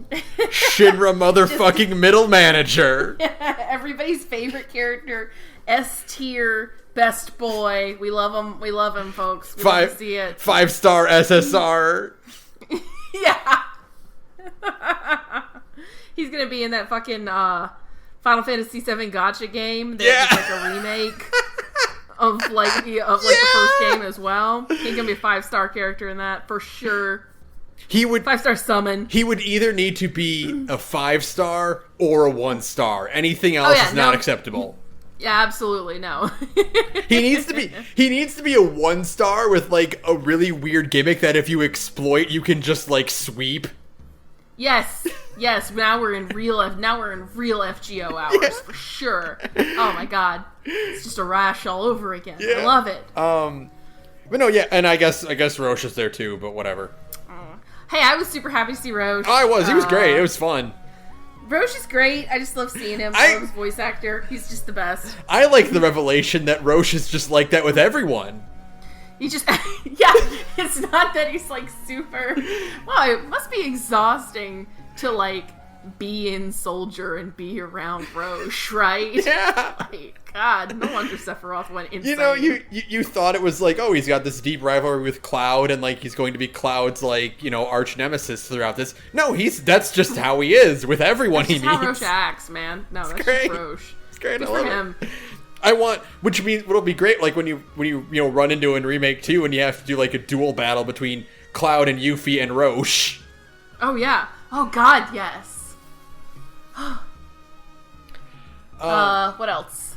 Shinra motherfucking Middle Manager. Everybody's favorite character, S tier, best boy. We love him, folks. We love to see it. 5-star SSR. Yeah. He's gonna be in that fucking Final Fantasy VII Gacha game. That's a remake of the first game as well. He's gonna be a 5-star character in that for sure. He would 5-star summon. He would either need to be a 5-star or a 1-star. Anything else is not acceptable. Yeah, absolutely no. He needs to be a 1-star with like a really weird gimmick that if you exploit, you can just like sweep. Yes. Now we're in real FGO hours for sure. Oh my god, it's just a rash all over again. Yeah. I love it. But no, yeah, and I guess Roche is there too, but whatever. Hey, I was super happy to see Roche. Oh, I was. He was great. It was fun. Roche is great. I just love seeing him. I love his voice actor. He's just the best. I like the revelation that Roche is just like that with everyone. He just, yeah, it's not that he's like super, well, it must be exhausting to like be in Soldier and be around Roche, right? Yeah. Like, God, no wonder Sephiroth went insane. You know, you thought it was like, oh, he's got this deep rivalry with Cloud and like he's going to be Cloud's like, you know, arch nemesis throughout this. No, that's just how he is with everyone he meets. That's how Roche acts, man. No, that's great. just Roche. It's great. Good I love for him. Which means what'll be great, like when you run into in Remake 2 and you have to do like a dual battle between Cloud and Yuffie and Roche. Oh yeah. Oh God, yes. What else?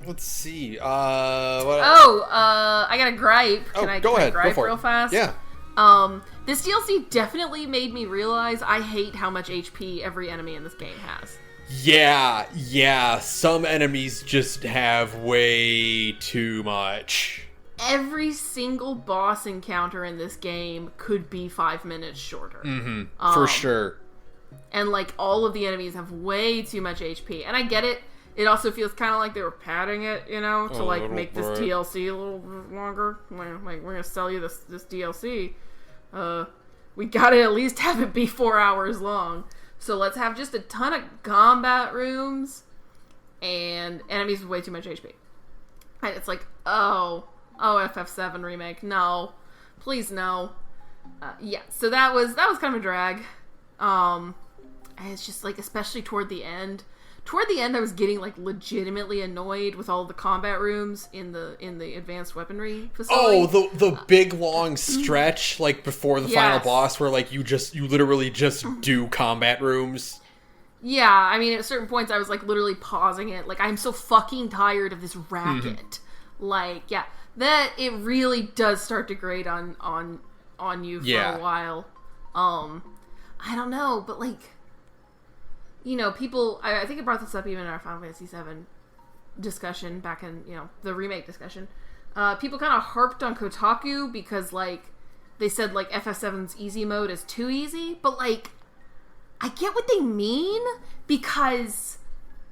Let's see. I got a gripe. Can I go ahead. Gripe Go for real it. fast? Yeah. This DLC definitely made me realize I hate how much HP every enemy in this game has. Yeah. Some enemies just have way too much. Every single boss encounter in this game could be 5 minutes shorter. Mm-hmm. For sure. And, like, all of the enemies have way too much HP. And I get it. It also feels kind of like they were padding it, you know, to, like, make this DLC a little bit longer. Like, we're going to sell you this DLC. We gotta at least have it be 4 hours long. So let's have just a ton of combat rooms and enemies with way too much HP. And it's like, oh, FF7 remake. No. Please, no. Yeah, so that was kind of a drag. And it's just like, especially toward the end, I was getting like legitimately annoyed with all the combat rooms in the advanced weaponry facility. Oh, the big long stretch like before the final boss where like you literally just do combat rooms. Yeah, I mean at certain points I was like literally pausing it. Like I'm so fucking tired of this racket. Mm-hmm. Like, yeah, that it really does start to grate on you for a while. I don't know, but like, you know, people, I think I brought this up even in our Final Fantasy VII discussion back in, you know, the remake discussion. People kind of harped on Kotaku because, like, they said, like, FF7's easy mode is too easy, but, like, I get what they mean because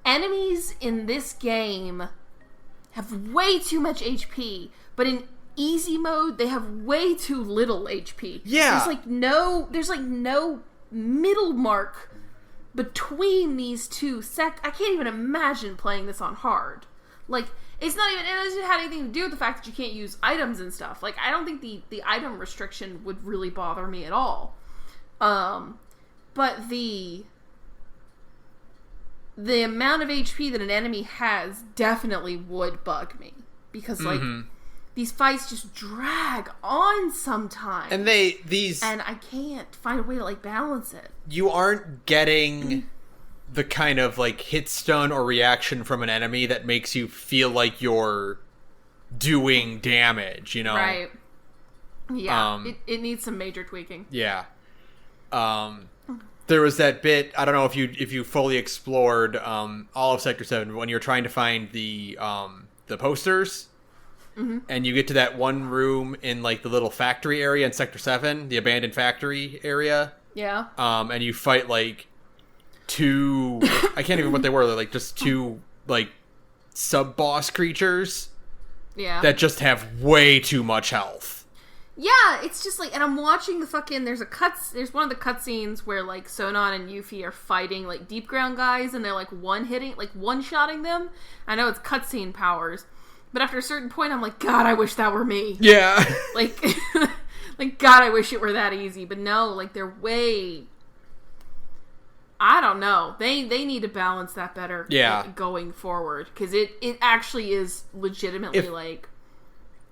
enemies in this game have way too much HP, but in easy mode, they have way too little HP. Yeah. There's no middle mark between these two I can't even imagine playing this on hard. Like, it doesn't have anything to do with the fact that you can't use items and stuff. Like, I don't think the item restriction would really bother me at all. But the amount of HP that an enemy has definitely would bug me. Because, like, these fights just drag on sometimes. And and I can't find a way to, like, balance it. You aren't getting the kind of, like, hit stun or reaction from an enemy that makes you feel like you're doing damage, you know? Right. Yeah. It needs some major tweaking. Yeah. There was that bit, I don't know if you fully explored all of Sector 7, when you're trying to find the posters. Mm-hmm. And you get to that one room in like the little factory area in Sector 7, the abandoned factory area. Yeah. And you fight like two, I can't even what they were, they're like just two like sub-boss creatures. Yeah. That just have way too much health. Yeah, it's just like, and I'm watching the fucking, there's one of the cutscenes where like Sonon and Yuffie are fighting like deep ground guys and they're like one-shotting them. I know it's cutscene powers. But after a certain point, I'm like, God, I wish that were me. Yeah. Like, God, I wish it were that easy. But no, like, they're way... I don't know. They need to balance that better going forward. Because it actually is legitimately,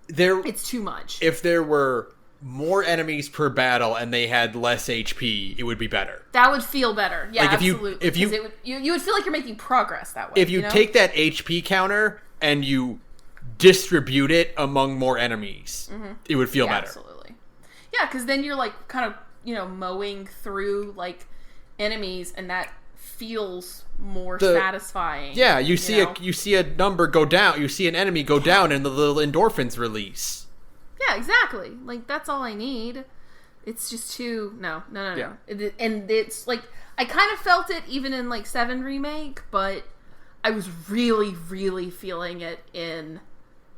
it's too much. If there were more enemies per battle and they had less HP, it would be better. That would feel better. Yeah, like absolutely. If you would feel like you're making progress that way. If you take that HP counter and you distribute it among more enemies, it would feel better. Absolutely. Yeah, because then you're like kind of, mowing through like enemies, and that feels more satisfying. Yeah, you see a number go down, you see an enemy go down, and the little endorphins release. Yeah, exactly. Like, that's all I need. It's just too... No. Yeah. And it's, like... I kind of felt it even in, like, 7 Remake, but I was really, really feeling it in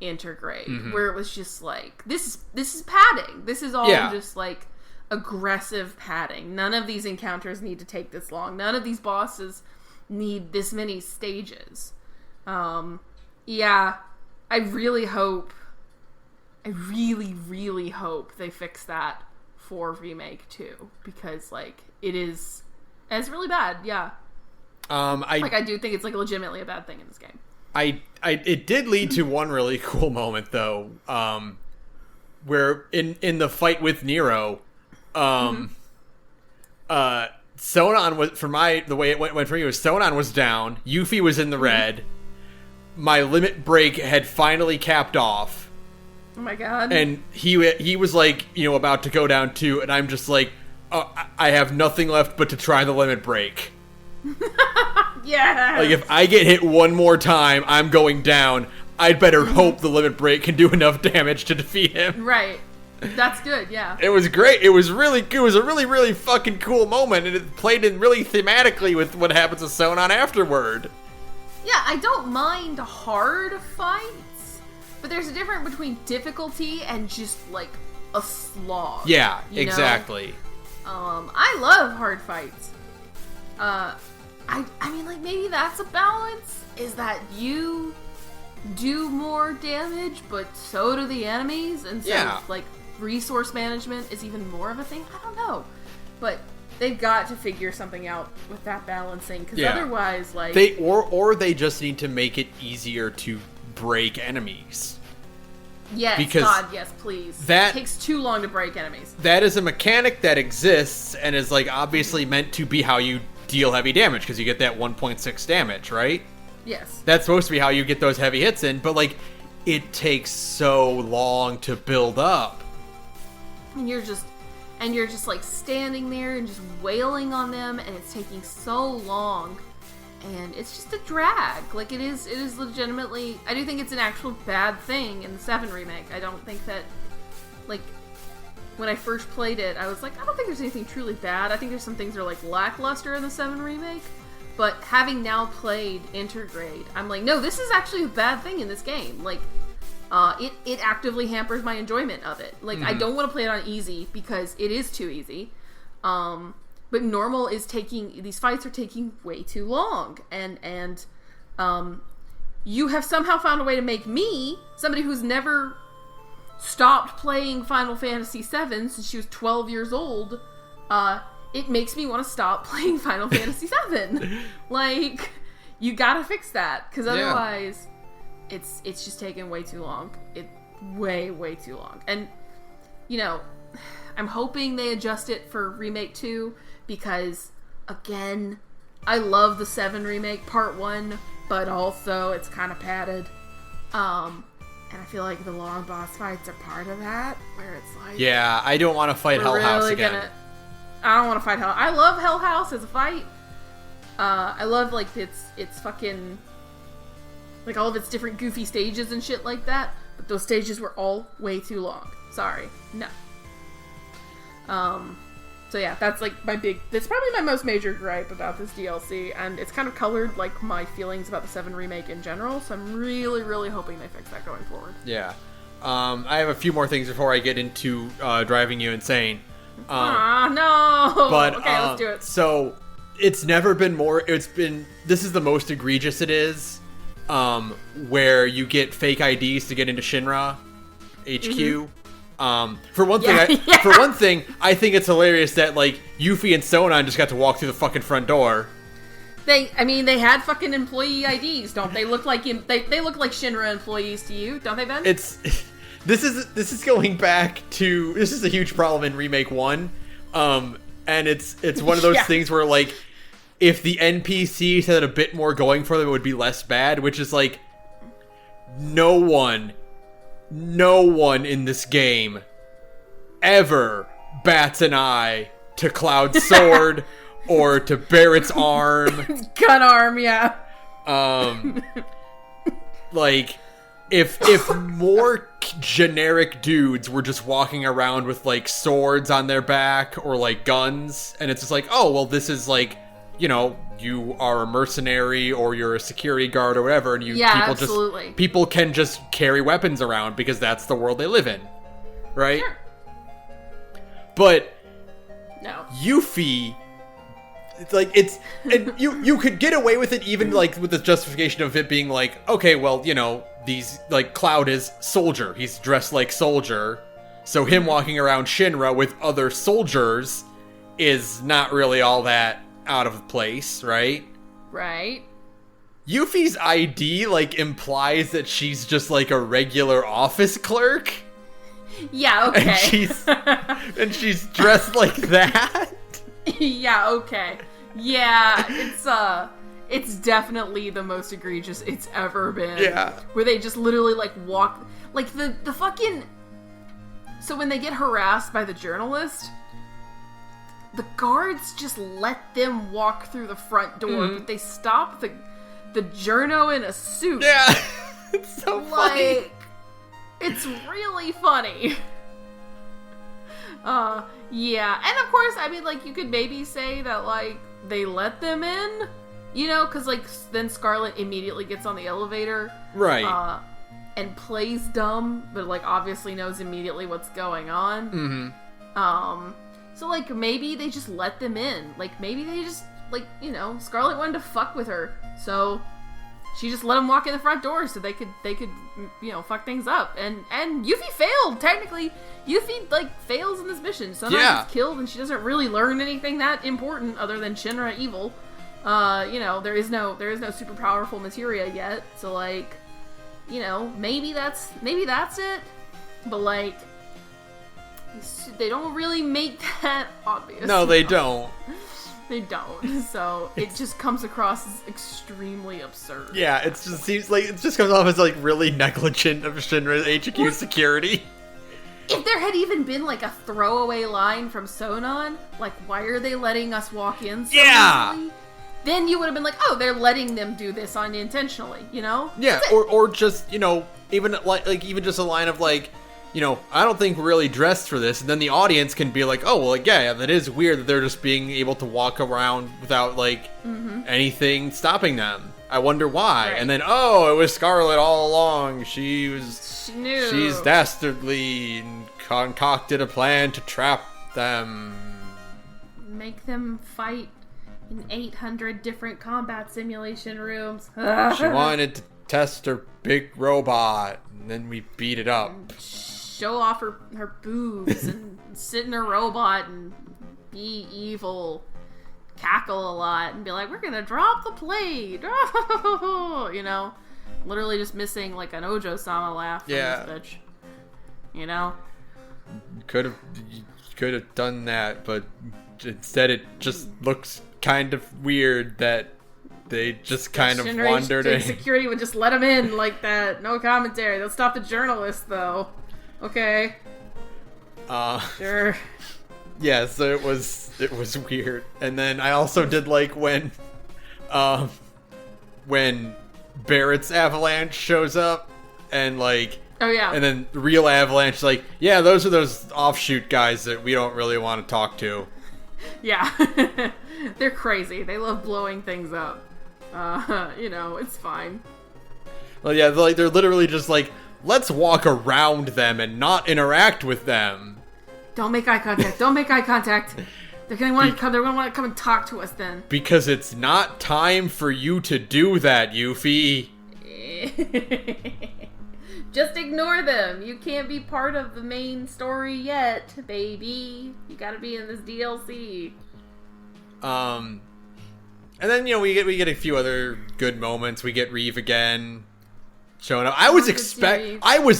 Intergrade, where it was just, like, this is padding. This is all just, like, aggressive padding. None of these encounters need to take this long. None of these bosses need this many stages. Yeah, I really, really hope they fix that for Remake 2, because, like, it's really bad, yeah. I do think it's, like, legitimately a bad thing in this game. It did lead to one really cool moment, though, where in the fight with Nero, Sonon was, the way it went for me was Sonon was down, Yuffie was in the red, my limit break had finally capped off. Oh my god. And he was like, about to go down too, and I'm just like, I have nothing left but to try the limit break. Yeah. Like, if I get hit one more time, I'm going down. I'd better hope the limit break can do enough damage to defeat him. Right. That's good, yeah. It was great. It was a really, really fucking cool moment, and it played in really thematically with what happens to Sonon afterward. Yeah, I don't mind hard fights, but there's a difference between difficulty and just, like, a slog. Yeah, exactly. I love hard fights. I mean, like, maybe that's a balance, is that you do more damage, but so do the enemies, and so, like, resource management is even more of a thing. I don't know. But they've got to figure something out with that balancing, because otherwise, like... They just need to make it easier to break enemies. Yes, because God, yes, please. It takes too long to break enemies. That is a mechanic that exists, and is, like, obviously meant to be how you deal heavy damage, because you get that 1.6 damage, right? Yes. That's supposed to be how you get those heavy hits in, but, like, it takes so long to build up. And you're just like standing there and just wailing on them, and it's taking so long, and it's just a drag. Like, it is legitimately, I do think it's an actual bad thing in the 7 Remake. I don't think that, like, when I first played it, I was like, I don't think there's anything truly bad. I think there's some things that are, like, lackluster in the 7 Remake, but having now played Intergrade, I'm like, no, this is actually a bad thing in this game. Like, it actively hampers my enjoyment of it. Like, I don't want to play it on easy because it is too easy. But normal is these fights are taking way too long. And you have somehow found a way to make me, somebody who's never stopped playing Final Fantasy VII since she was 12 years old, it makes me want to stop playing Final Fantasy VII. Like, you gotta fix that, because otherwise... It's just taken way too long. Way too long. And, I'm hoping they adjust it for Remake 2, because, again, I love the 7 Remake Part 1, but also it's kind of padded. And I feel like the long boss fights are part of that, where it's like... Yeah, I don't want to fight Hell House again. I don't want to fight Hell... I love Hell House as a fight. I love, like, it's fucking... like, all of its different goofy stages and shit like that. But those stages were all way too long. Sorry. No. So yeah, that's, like, that's probably my most major gripe about this DLC. And it's kind of colored, like, my feelings about the 7 Remake in general. So I'm really, really hoping they fix that going forward. Yeah. I have a few more things before I get into driving you insane. No! But, okay, let's do it. So, it's never been more... This is the most egregious it is. Where you get fake IDs to get into Shinra HQ. For one thing, I think it's hilarious that, like, Yuffie and Sonon just got to walk through the fucking front door. They had fucking employee IDs, don't they? Look like they look like Shinra employees to you, don't they, Ben? this is going back to, this is a huge problem in Remake 1. And it's one of those things where, like, if the NPCs had a bit more going for them, it would be less bad, which is like, no one in this game ever bats an eye to Cloud's sword or to Barrett's arm. Gun arm, yeah. Like, if more generic dudes were just walking around with, like, swords on their back or, like, guns, and it's just like, oh, well, this is, like, you know, you are a mercenary or you're a security guard or whatever, and people can just carry weapons around because that's the world they live in, right? Sure. But no, Yuffie, it's like, and you could get away with it even, like, with the justification of it being like, okay, well, you know, these, like, Cloud is soldier, he's dressed like soldier, so him walking around Shinra with other soldiers is not really all that out of place, right? Right. Yuffie's ID, like, implies that she's just, like, a regular office clerk. Yeah, okay. And she's dressed like that. Yeah, okay. Yeah, it's definitely the most egregious it's ever been. Yeah. Where they just literally, like, walk, like, the fucking, so when they get harassed by the journalist, the guards just let them walk through the front door, but they stop the journo in a suit. Yeah. It's so funny. It's really funny. Yeah. And of course, I mean, like, you could maybe say that, like, they let them in, you know, because, like, then Scarlet immediately gets on the elevator. Right. And plays dumb, but, like, obviously knows immediately what's going on. Mm-hmm. So, like, maybe they just let them in. Like, maybe they just, like, you know, Scarlet wanted to fuck with her, so she just let them walk in the front door so they could, you know, fuck things up. And Yuffie failed, technically. Yuffie, like, fails in this mission. Sometimes gets killed, and she doesn't really learn anything that important other than Shinra evil. You know, there is no super powerful materia yet, so, like, you know, maybe that's it. But, like, they don't really make that obvious. No, they don't. They don't. So it just comes across as extremely absurd. Yeah, it just seems like it just comes off as, like, really negligent of Shinra's HQ security. If there had even been, like, a throwaway line from Sonon, like, why are they letting us walk in so easily? Then you would have been like, oh, they're letting them do this unintentionally, you know? Yeah, or just, you know, even like even just a line of, like, you know, I don't think we're really dressed for this, and then the audience can be like, oh, well, like, yeah, that is weird that they're just being able to walk around without, like, anything stopping them. I wonder why. Right. And then, oh, it was Scarlet all along. She knew. She's dastardly and concocted a plan to trap them. Make them fight in 800 different combat simulation rooms. She wanted to test her big robot, and then we beat it up. Show off her boobs and sit in her robot and be evil, cackle a lot, and be like, we're gonna drop the plate. You know, literally just missing, like, an Ojo-sama laugh from this bitch. You know? Could have done that, but instead it just looks kind of weird that they just kind of wandered in. Security would just let them in like that. No commentary. They'll stop the journalist, though. Okay. Sure. Yeah, so it was weird. And then I also did like when Barrett's avalanche shows up and, like, oh yeah, and then the real avalanche is like, yeah, those are those offshoot guys that we don't really want to talk to. Yeah. They're crazy. They love blowing things up. You know, it's fine. Well, yeah, they're literally just like, let's walk around them and not interact with them. Don't make eye contact. Don't make eye contact. They're gonna want to come. They're gonna want to come and talk to us then. Because it's not time for you to do that, Yuffie. Just ignore them. You can't be part of the main story yet, baby. You gotta be in this DLC. And then, you know, we get a few other good moments. We get Reeve again. showing up. I was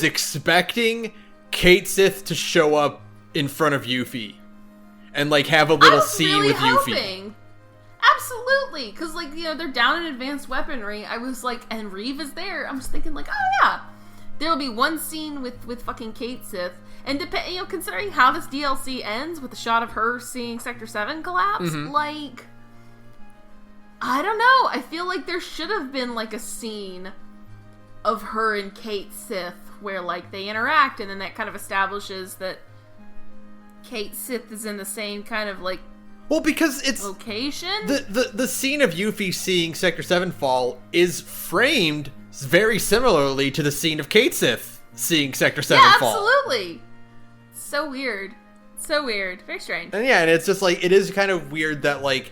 expecting Kate Sith to show up in front of Yuffie and like have a little scene with Yuffie. Absolutely, because like they're down in advanced weaponry. I was like, and Reeve is there. I'm just thinking like, oh yeah, there'll be one scene with fucking Kate Sith, and considering how this DLC ends with a shot of her seeing Sector 7 collapse, like, I don't know. I feel like there should have been like a scene of her and Kate Sith where like they interact, and then that kind of establishes that Kate Sith is in the same kind of like. Well, because it's location. The scene of Yuffie seeing Sector 7 fall is framed very similarly to the scene of Kate Sith seeing Sector 7 fall. Yeah, absolutely. So weird. Very strange. And yeah, and it's just like, it is kind of weird that like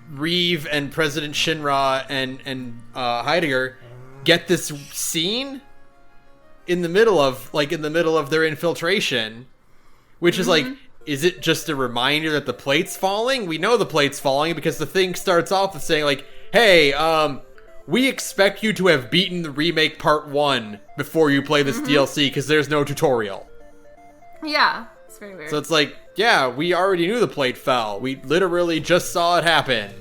Reeve and President Shinra and Heidegger get this scene in the middle of their infiltration, which is like, is it just a reminder that the plate's falling? We know the plate's falling because the thing starts off with saying like, hey, we expect you to have beaten the Remake Part 1 before you play this DLC because there's no tutorial. Yeah, it's very weird. So it's like, yeah, we already knew the plate fell. We literally just saw it happen.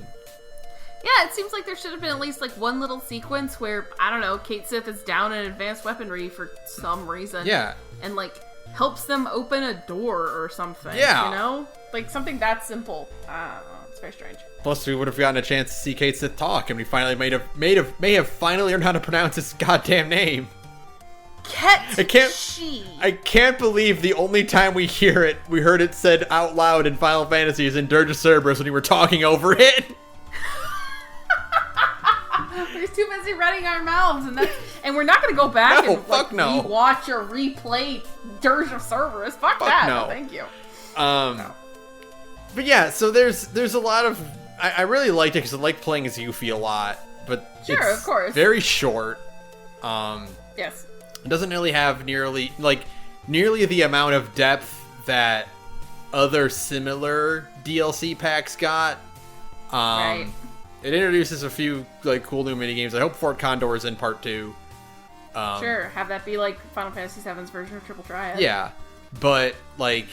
Yeah, it seems like there should have been at least like one little sequence where, I don't know, Kate Sith is down in advanced weaponry for some reason. Yeah. And like helps them open a door or something. Yeah. Like something that simple. I don't know. It's very strange. Plus, we would have gotten a chance to see Kate Sith talk, and we finally may have finally learned how to pronounce his goddamn name. I can't believe the only time we heard it said out loud in Final Fantasy is in Dirge of Cerberus when we were talking over it. We're too busy running our mouths, and we're not going to go back and rewatch or replay Dirge of Cerberus. Fuck that. No, thank you. But yeah, so there's a lot of. I really liked it because I like playing as Yuffie a lot, but sure, of course, very short. Yes. It doesn't really have nearly the amount of depth that other similar DLC packs got. Right. It introduces a few like cool new mini games. I hope Fort Condor is in part 2. Sure, have that be like Final Fantasy VII's version of Triple Triad. Yeah, but like,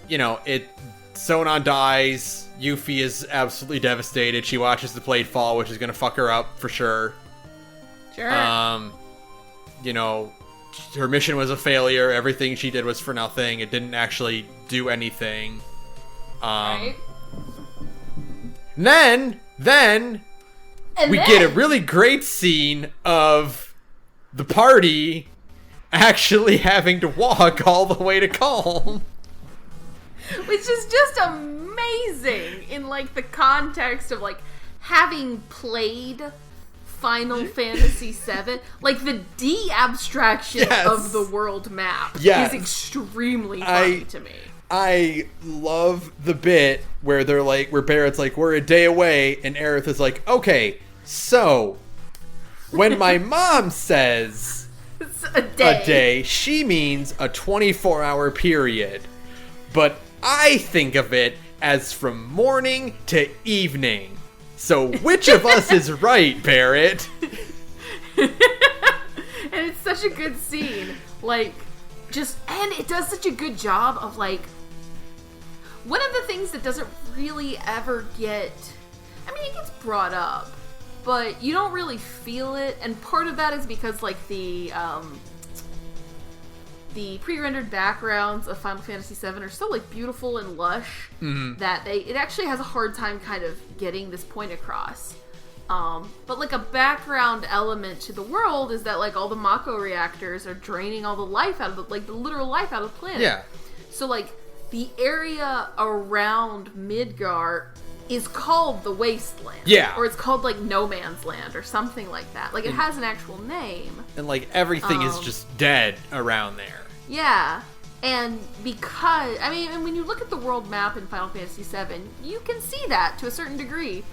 Sonon dies. Yuffie is absolutely devastated. She watches the plate fall, which is gonna fuck her up for sure. Sure. Her mission was a failure. Everything she did was for nothing. It didn't actually do anything. Right. Then we get a really great scene of the party actually having to walk all the way to Calm. Which is just amazing in like the context of like having played Final Fantasy VII. Like the de-abstraction of the world map is extremely funny to me. I love the bit where where Barrett's like, we're a day away, and Aerith is like, okay, so when my mom says a day, she means a 24-hour period. But I think of it as from morning to evening. So which of us is right, Barrett? And it's such a good scene. And it does such a good job of like, one of the things that doesn't really ever it gets brought up, but you don't really feel it, and part of that is because like the pre-rendered backgrounds of Final Fantasy VII are so like beautiful and lush that it actually has a hard time kind of getting this point across. But like a background element to the world is that like all the Mako reactors are draining all the life out of the literal life out of the planet. Yeah. So like the area around Midgar is called the Wasteland. Yeah. Or it's called like No Man's Land or something like that. Like it has an actual name. And like everything is just dead around there. Yeah. And because, and when you look at the world map in Final Fantasy VII, you can see that to a certain degree.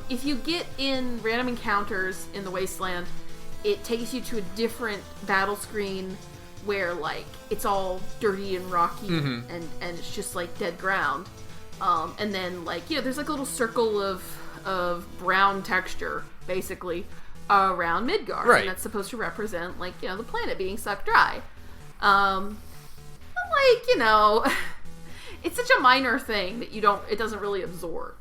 If you get in random encounters in the Wasteland, it takes you to a different battle screen where, like, it's all dirty and rocky and it's just, like, dead ground. And then, like, there's, like, a little circle of brown texture, basically, around Midgard. Right. And that's supposed to represent, like, the planet being sucked dry. Like, it's such a minor thing that it doesn't really absorb.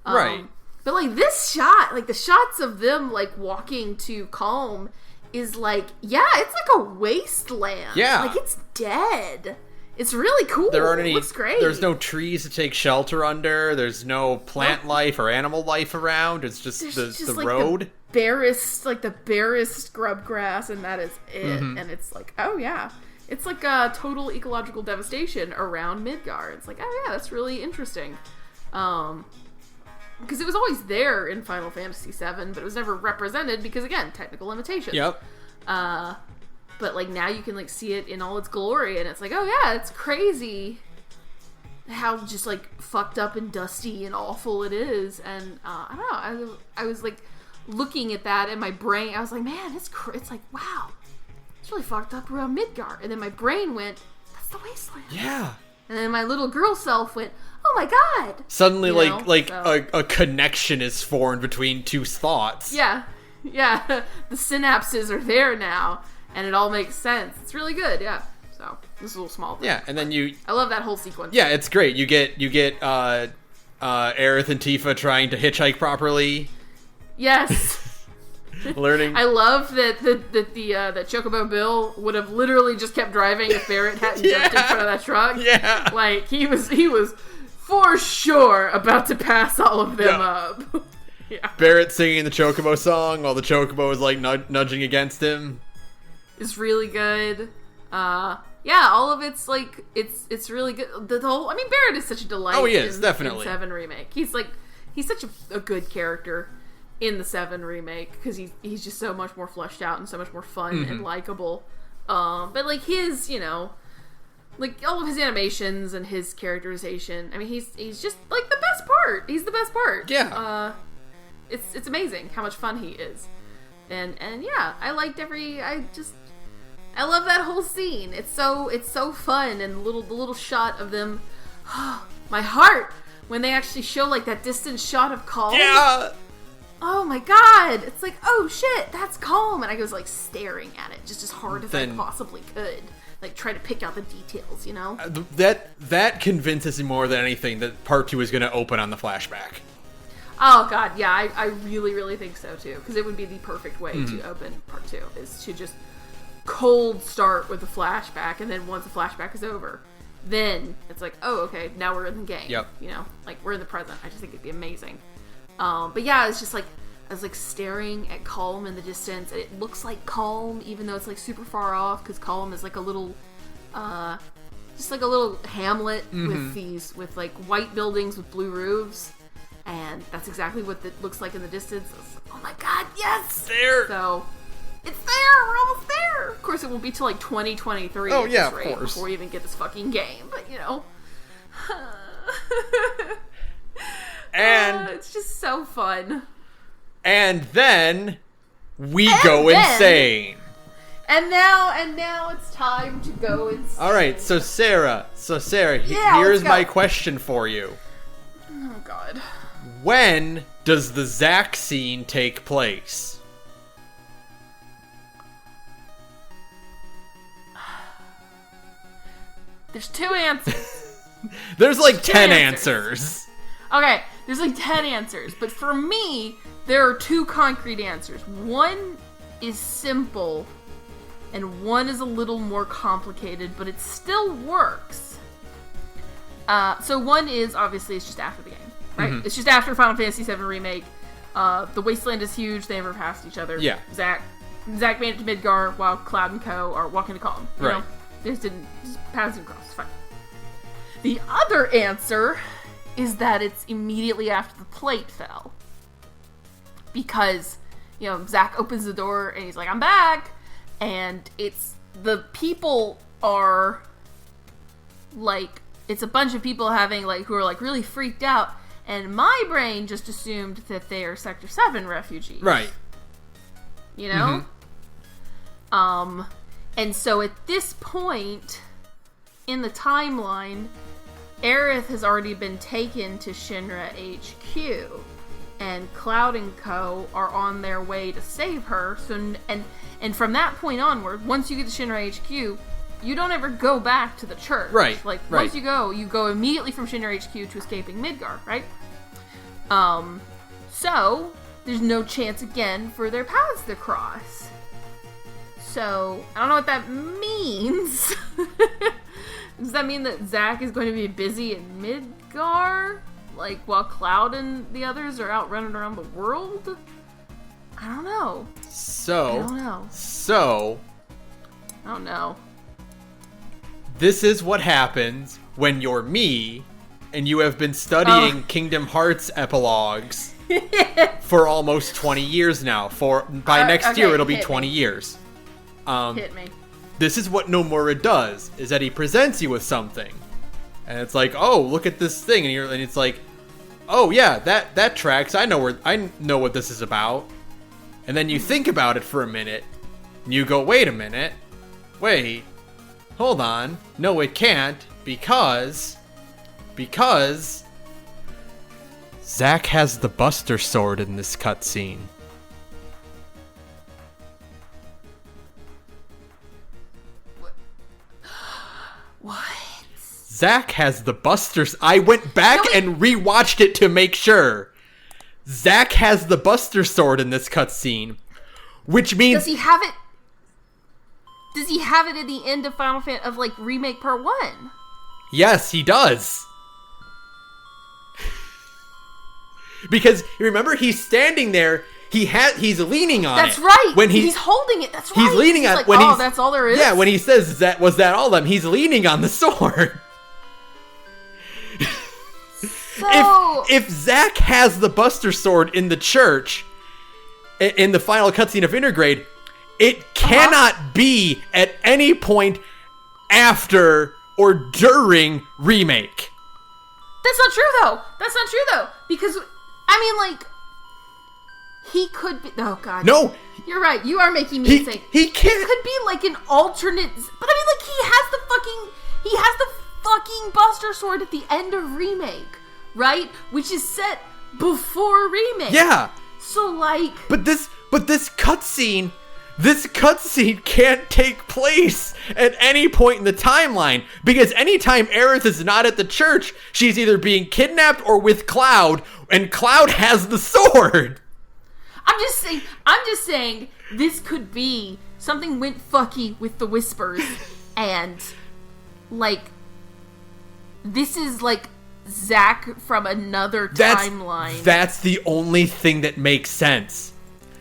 Right. But, like, this shot, like, the shots of them, like, walking to Calm is, like, it's like a wasteland. Yeah. Like, it's dead. It's really cool. There aren't any. It looks great. There's no trees to take shelter under. There's no plant life or animal life around. It's just the like road. The barest scrub grass, and that is it. Mm-hmm. And it's like, oh yeah. It's like a total ecological devastation around Midgard. It's like, oh yeah, that's really interesting. Because it was always there in Final Fantasy VII, but it was never represented because, again, technical limitations. Yep. But, like, now you can, like, see it in all its glory, and it's like, oh yeah, it's crazy how just, like, fucked up and dusty and awful it is. And, I don't know, I was, like, looking at that in my brain, I was like, man, it's like, wow, it's really fucked up around Midgard. And then my brain went, that's the wasteland. Yeah. And then my little girl self went, oh my god. Suddenly, a connection is formed between two thoughts. Yeah. The synapses are there now, and it all makes sense. It's really good, yeah. So, this is a little small thing. Yeah, and then I love that whole sequence. Yeah, it's great. You get Aerith and Tifa trying to hitchhike properly. Yes. Learning. I love that that Chocobo Bill would have literally just kept driving if Barrett hadn't jumped in front of that truck. Yeah. Like, he was for sure about to pass all of them up. Yeah. Barrett singing the Chocobo song while the Chocobo is, like, nudging against him. It's really good. Yeah, all of it's, like, it's really good. Barrett is such a delight. Oh, he is, definitely. In 7 Remake. He's such a good character in the 7 Remake, because he's just so much more fleshed out and so much more fun and likable. But, like, his, like, all of his animations and his characterization, I mean, he's just, like, the best part. He's the best part. Yeah. It's amazing how much fun he is. And yeah, I love that whole scene. It's so fun, and the little shot of them, my heart, when they actually show, like, that distant shot of Calm. Yeah! Oh my god! It's like, oh shit, that's Calm! And I was, like, staring at it just as hard as I possibly could. Like, try to pick out the details, That convinces me more than anything that part 2 is going to open on the flashback. Oh god, yeah, I really, really think so too. Because it would be the perfect way to open part 2, is to just cold start with a flashback, and then once the flashback is over, then it's like, oh, okay, now we're in the game. Yep. Like, we're in the present. I just think it'd be amazing. But yeah, it's just like, I was, like, staring at Calm in the distance, and it looks like Calm, even though it's, like, super far off, because Calm is, like, a little, just, like, a little hamlet with, like, white buildings with blue roofs, and that's exactly what it looks like in the distance. Oh my god, yes! There! So, it's there! We're almost there! Of course, it won't be till, like, 2023 oh, at yeah, this rate, of course. before we even get this fucking game, but, And it's just so fun. And then we go insane. And now it's time to go insane. All right, so Sarah, Yeah, here's my question for you. Oh god. When does the Zack scene take place? There's 2 answers. There's like 10 answers. answers. Okay, there's like 10 answers, but for me, there are 2 concrete answers. One is simple, and one is a little more complicated, but it still works. So one is, obviously, it's just after the game, right? It's just after Final Fantasy VII Remake. The Wasteland is huge, they never passed each other. Yeah. Zack made it to Midgard while Cloud and Co. are walking to Calm. Right. They just paths didn't cross, it's fine. The other answer is that it's immediately after the plate fell. Because, Zack opens the door and he's like, I'm back! And the people are, like, it's a bunch of people who are, like, really freaked out. And my brain just assumed that they are Sector 7 refugees. Right. And so at this point in the timeline, Aerith has already been taken to Shinra HQ, and Cloud and Co. are on their way to save her. So and from that point onward, once you get to Shinra HQ, you don't ever go back to the church. Right. Like, right. once you go immediately from Shinra HQ to escaping Midgar, right? So there's no chance again for their paths to cross. So, I don't know what that means. Does that mean that Zack is going to be busy in Midgar? Like, while Cloud and the others are out running around the world? I don't know. I don't know. This is what happens when you're me and you have been studying Kingdom Hearts epilogues for almost 20 years now. By next year, it'll be 20 years. Hit me. This is what Nomura does, is that he presents you with something. And it's like, oh, look at this thing. And it's like, oh yeah, that tracks. I know what this is about. And then you think about it for a minute, and you go, wait a minute. Wait. Hold on. No, it can't, because Zack has the Buster Sword in this cutscene. What? Zack has the Buster... I went back and rewatched it to make sure. Zack has the Buster Sword in this cutscene, which means... Does he have it? Does he have it at the end of Final Fantasy of like Remake Part 1? Yes, he does. Because remember, he's standing there. He's leaning on it. That's right. When he's holding it. That's right. He's leaning on like, when he's that's all there is. Yeah, when he says was that all them, he's leaning on the sword. So if Zack has the Buster Sword in the church, in the final cutscene of Intergrade, it cannot be at any point after or during Remake. That's not true though. Because I mean, like, he could be. Oh God. No. You're right. You are making me say he can't. It could be like an alternate. But I mean, like, he has the fucking Buster Sword at the end of Remake, right? Which is set before Remake. Yeah. So like. But this cutscene can't take place at any point in the timeline, because anytime Aerith is not at the church, she's either being kidnapped or with Cloud, and Cloud has the sword. I'm just saying this could be something went fucky with the Whispers, and like this is like Zack from another timeline. That's the only thing that makes sense.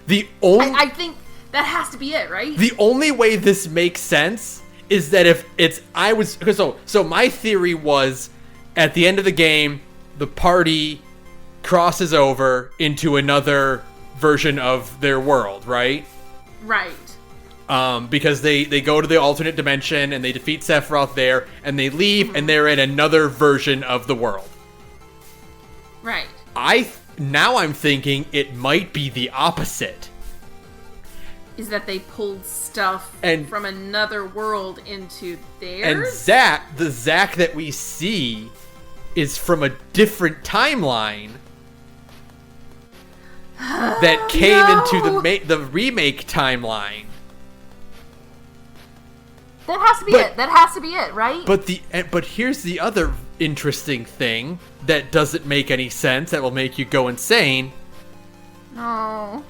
I think that has to be it, right? The only way this makes sense is that if so my theory was, at the end of the game, the party crosses over into another version of their world, right? Right. Because they go to the alternate dimension and they defeat Sephiroth there, and they leave and they're in another version of the world. Right. Now I'm thinking it might be the opposite. Is that they pulled stuff from another world into theirs? And the Zack that we see is from a different timeline that came into the remake timeline. That has to be it. That has to be it, right? But here's the other interesting thing that doesn't make any sense, that will make you go insane. No.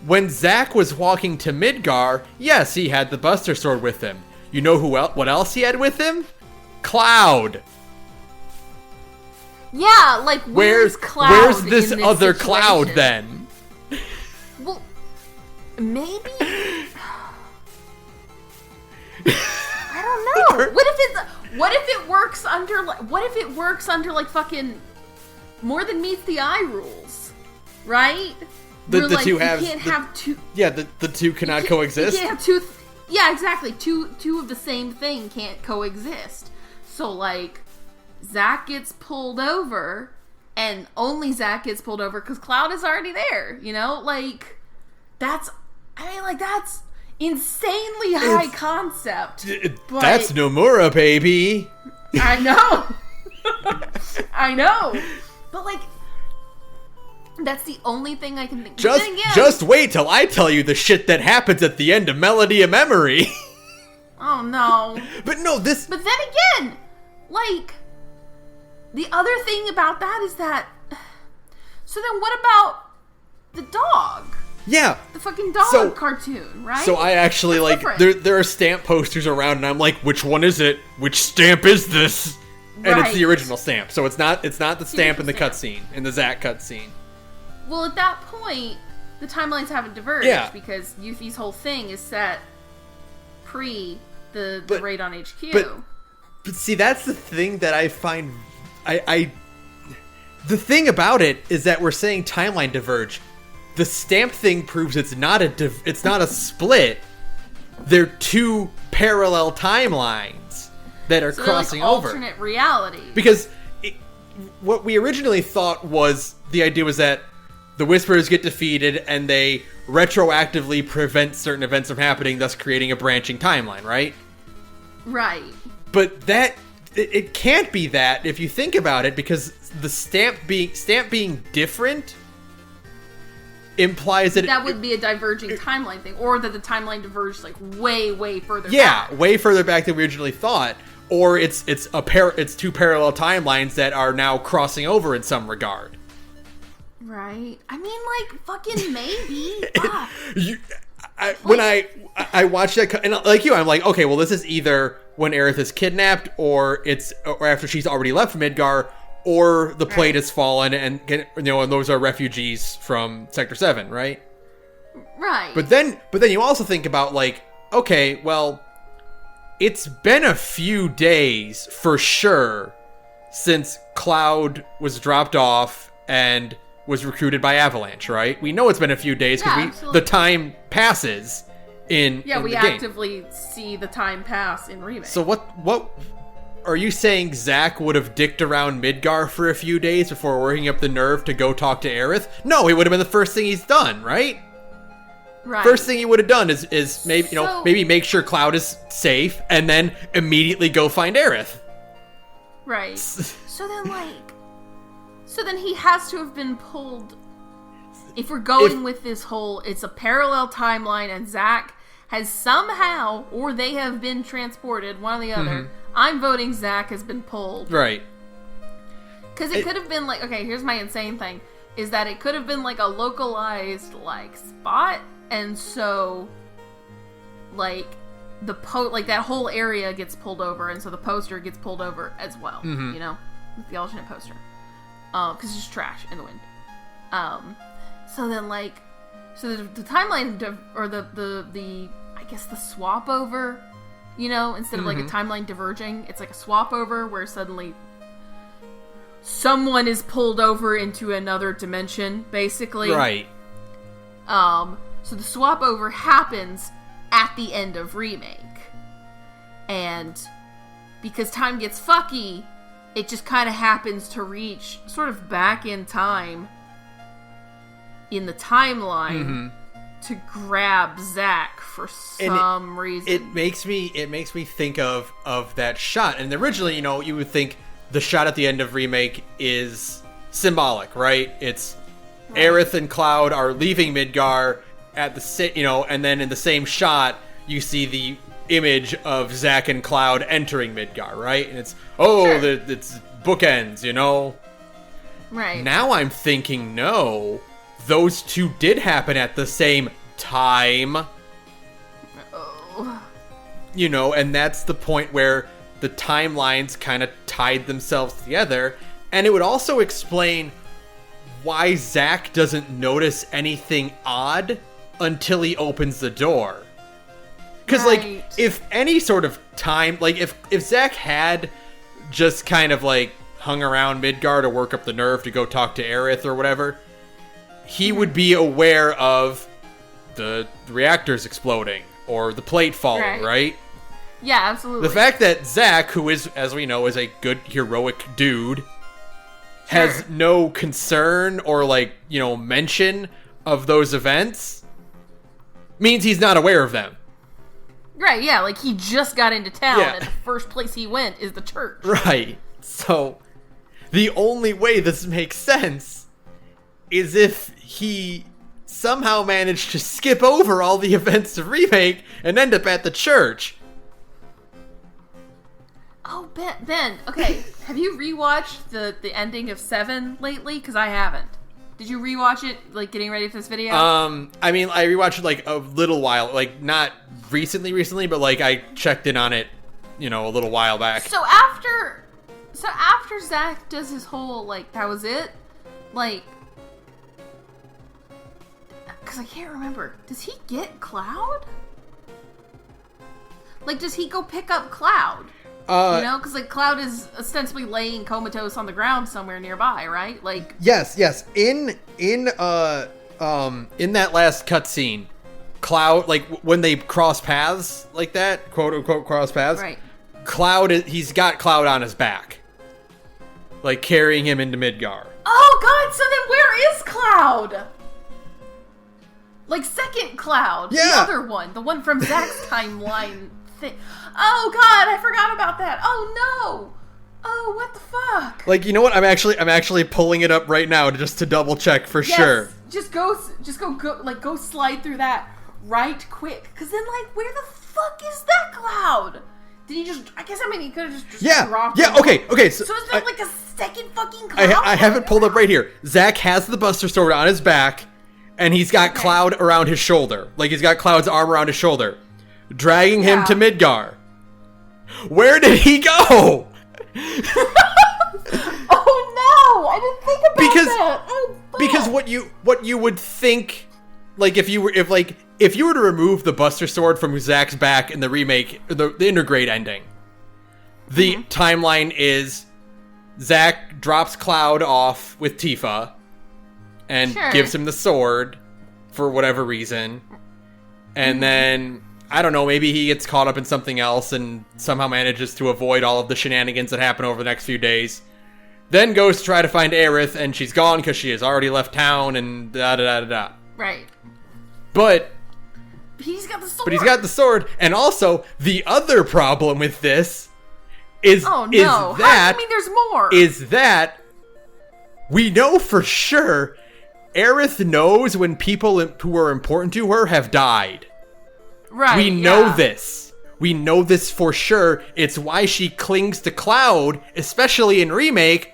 When Zack was walking to Midgar, yes, he had the Buster Sword with him. You know what else he had with him? Cloud. Yeah, like, where's Cloud? Where's this other situation? Cloud then? Well, maybe. I don't know. What if it works under like fucking More Than Meets the Eye rules, right? The two have. You can't have two. Yeah, the two cannot coexist. You can't have two. Yeah, exactly. Two of the same thing can't coexist. So like, Zack gets pulled over, and only Zack gets pulled over because Cloud is already there. You know, like that's insanely high concept. That's Nomura, baby. I know. I know. But like, That's the only thing I can think. Just wait till I tell you the shit that happens at the end of Melody of Memory. Oh no. But no, this. But then again, like, the other thing about that is that. So then, what about the dog? Yeah. The fucking dog cartoon, right? So I actually there are stamp posters around, and I'm like, which one is it? Which stamp is this? And it's the original stamp. So it's not the stamp in the cutscene, in the Zack cutscene. Well, at that point, the timelines haven't diverged because Yuffie's whole thing is set pre the raid on HQ. But see, that's the thing that I find. The thing about it is that we're saying timeline diverge. The stamp thing proves it's not a split. They're two parallel timelines that are crossing over. Alternate reality. Because what we originally thought was the idea was that the Whisperers get defeated and they retroactively prevent certain events from happening, thus creating a branching timeline, right? Right. But it can't be that if you think about it, because the stamp being different implies that would be a diverging timeline thing, or that the timeline diverged like way further back. Yeah, way further back than we originally thought. Or it's two parallel timelines that are now crossing over in some regard. Right. I mean, like, fucking maybe. When I watched that, and like you, I'm like, okay, well, this is either when Aerith is kidnapped, or after she's already left Midgar, or the plate has fallen, and and those are refugees from Sector 7, right? Right. But then you also think about, like, okay, well, it's been a few days for sure since Cloud was dropped off and was recruited by Avalanche, right? We know it's been a few days because the time passes in we the game. actively see the time pass in Remake. So what are you saying? Zack would have dicked around Midgar for a few days before working up the nerve to go talk to Aerith? No, it would have been the first thing he's done, right? Right. First thing he would have done is maybe maybe make sure Cloud is safe and then immediately go find Aerith. Right. So then he has to have been pulled. If we're going with this whole, it's a parallel timeline and Zack has somehow, or they have been transported, one or the other. Mm-hmm. I'm voting Zack has been pulled. Right. Because it could have been like, okay, here's my insane thing, is that it could have been like a localized like spot, and so like that whole area gets pulled over, and so the poster gets pulled over as well. Mm-hmm. You know, the alternate poster. Because it's just trash in the wind. So then, like, the timeline, or the I guess the swap over, instead of like a timeline diverging, it's like a swap over where suddenly someone is pulled over into another dimension, basically. Right. So the swap over happens at the end of Remake. And because time gets fucky, it just kind of happens to reach sort of back in time in the timeline to grab Zack for some reason. It makes me think of that shot. And originally, you would think the shot at the end of Remake is symbolic, right? It's Aerith and Cloud are leaving Midgar at the and then in the same shot you see the image of Zack and Cloud entering Midgar, right? And it's it's bookends, Right. Now I'm thinking, no, those two did happen at the same time. Oh. And that's the point where the timelines kind of tied themselves together. And it would also explain why Zack doesn't notice anything odd until he opens the door. Because, like, if any sort of time, like, if Zack had just kind of, like, hung around Midgar to work up the nerve to go talk to Aerith or whatever, he would be aware of the reactors exploding or the plate falling, right? Yeah, absolutely. The fact that Zack, who is, as we know, is a good, heroic dude, has no concern or, like, mention of those events means he's not aware of them. Right, yeah, like he just got into town and the first place he went is the church. Right. So, the only way this makes sense is if he somehow managed to skip over all the events of Remake and end up at the church. Oh, Ben, okay. Have you rewatched the ending of 7 lately? Because I haven't. Did you rewatch it, like, getting ready for this video? I mean, I rewatched it, like, a little while, like, not recently, but, like, I checked in on it, you know, a little while back. So after Zach does his whole, like, that was it, like, because I can't remember, does he get Cloud? Like, does he go pick up Cloud? You know, because, like, Cloud is ostensibly laying comatose on the ground somewhere nearby, right? Like, yes. In that last cutscene, Cloud, like, when they cross paths like that, quote unquote cross paths, right? Cloud, he's got Cloud on his back, like carrying him into Midgar. Oh God! So then, where is Cloud? Like, second Cloud, yeah, the other one, the one from Zach's timeline. Oh God, I forgot about that. Oh no. Oh, what the fuck? Like, you know what? I'm actually pulling it up right now just to double check for sure. Just go slide through that right quick. Cause then, like, where the fuck is that Cloud? Did he just? I guess he could have just dropped. Yeah. Okay. So is there like a second fucking Cloud? I have it pulled up right here. Zach has the Buster Sword on his back, and he's got Cloud around his shoulder. Like, he's got Cloud's arm around his shoulder, dragging him to Midgar. Where did he go? Oh no! I didn't think about that. Oh, fuck. Because what you would think, like, if you were to remove the Buster Sword from Zach's back in the remake, the Intergrade ending, the timeline is Zach drops Cloud off with Tifa and gives him the sword for whatever reason, and then, I don't know, maybe he gets caught up in something else and somehow manages to avoid all of the shenanigans that happen over the next few days. Then goes to try to find Aerith, and she's gone because she has already left town, and da-da-da-da-da. Right. But he's got the sword. But he's got the sword, and also, the other problem with this is there's more. Is that we know for sure Aerith knows when people who are important to her have died. Right, we know this. We know this for sure. It's why she clings to Cloud, especially in Remake,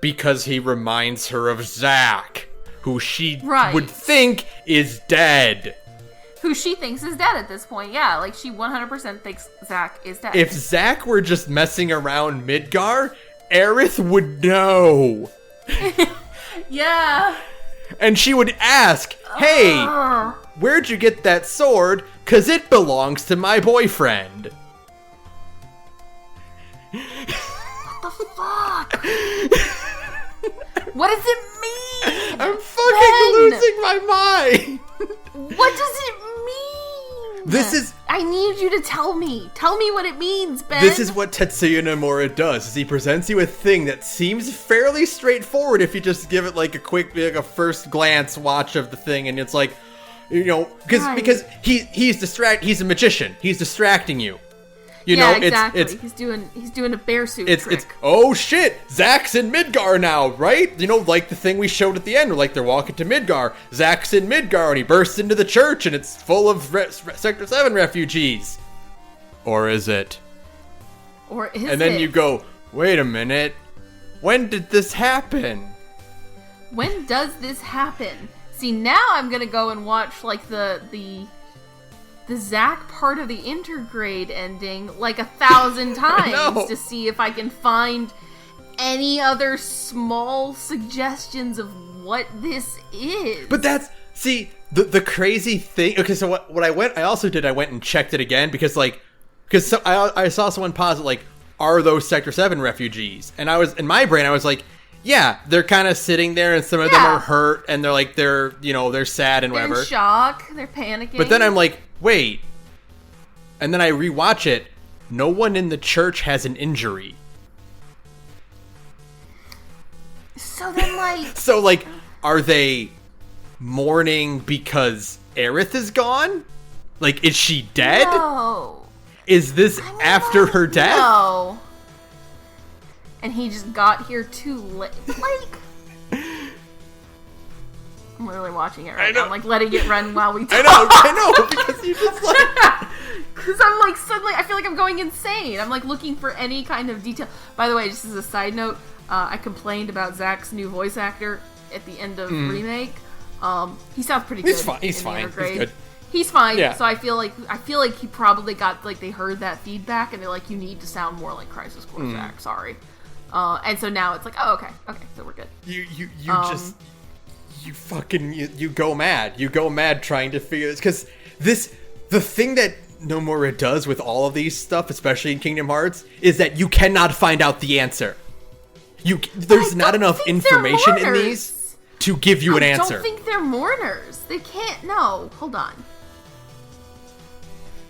because he reminds her of Zack, who she would think is dead. Who she thinks is dead at this point, yeah. Like, she 100% thinks Zack is dead. If Zack were just messing around Midgar, Aerith would know. Yeah. And she would ask, hey, where'd you get that sword? 'Cause it belongs to my boyfriend. What the fuck? What does it mean? I'm fucking losing my mind. What does it mean? This is... I need you to tell me. Tell me what it means, Ben. This is what Tetsuya Nomura does, is he presents you a thing that seems fairly straightforward if you just give it like a quick, like a first glance watch of the thing, and it's like, you know, because he's a magician. He's distracting you. You know, exactly. It's he's doing a bear suit trick. It's oh shit, Zack's in Midgar now, right? You know, like the thing we showed at the end, where like they're walking to Midgar. Zack's in Midgar and he bursts into the church and it's full of Sector 7 refugees. Or is it? And then you go, wait a minute, when did this happen? When does this happen? See, now I'm gonna go and watch like the Zack part of the Intergrade ending like 1,000 times to see if I can find any other small suggestions of what this is. But that's, see, the crazy thing. Okay, so what I went and checked it again because I saw someone posit like, are those Sector 7 refugees? And I was, in my brain, I was like, yeah, they're kind of sitting there and some of them are hurt and they're sad and whatever. They're in shock, they're panicking. But then I'm like, wait. And then I rewatch it. No one in the church has an injury. So then So are they mourning because Aerith is gone? Like, is she dead? No. Is this after her death? No. And he just got here too late. Like, I'm literally watching it right now. I'm like letting it run while we talk. I know, because you just like... Because I'm like suddenly, I feel like I'm going insane. I'm like looking for any kind of detail. By the way, just as a side note, I complained about Zach's new voice actor at the end of Remake. He sounds pretty good. He's fine. He's good. He's fine. Yeah. So I feel like he probably got like they heard that feedback and they're like, you need to sound more like Crisis Core Zach. Sorry. And so now it's like, oh, okay, so we're good. You go mad. You go mad trying to figure this, because the thing that Nomura does with all of these stuff, especially in Kingdom Hearts, is that you cannot find out the answer. There's not enough information in these to give you an answer. I don't think they're mourners. They can't. No, hold on.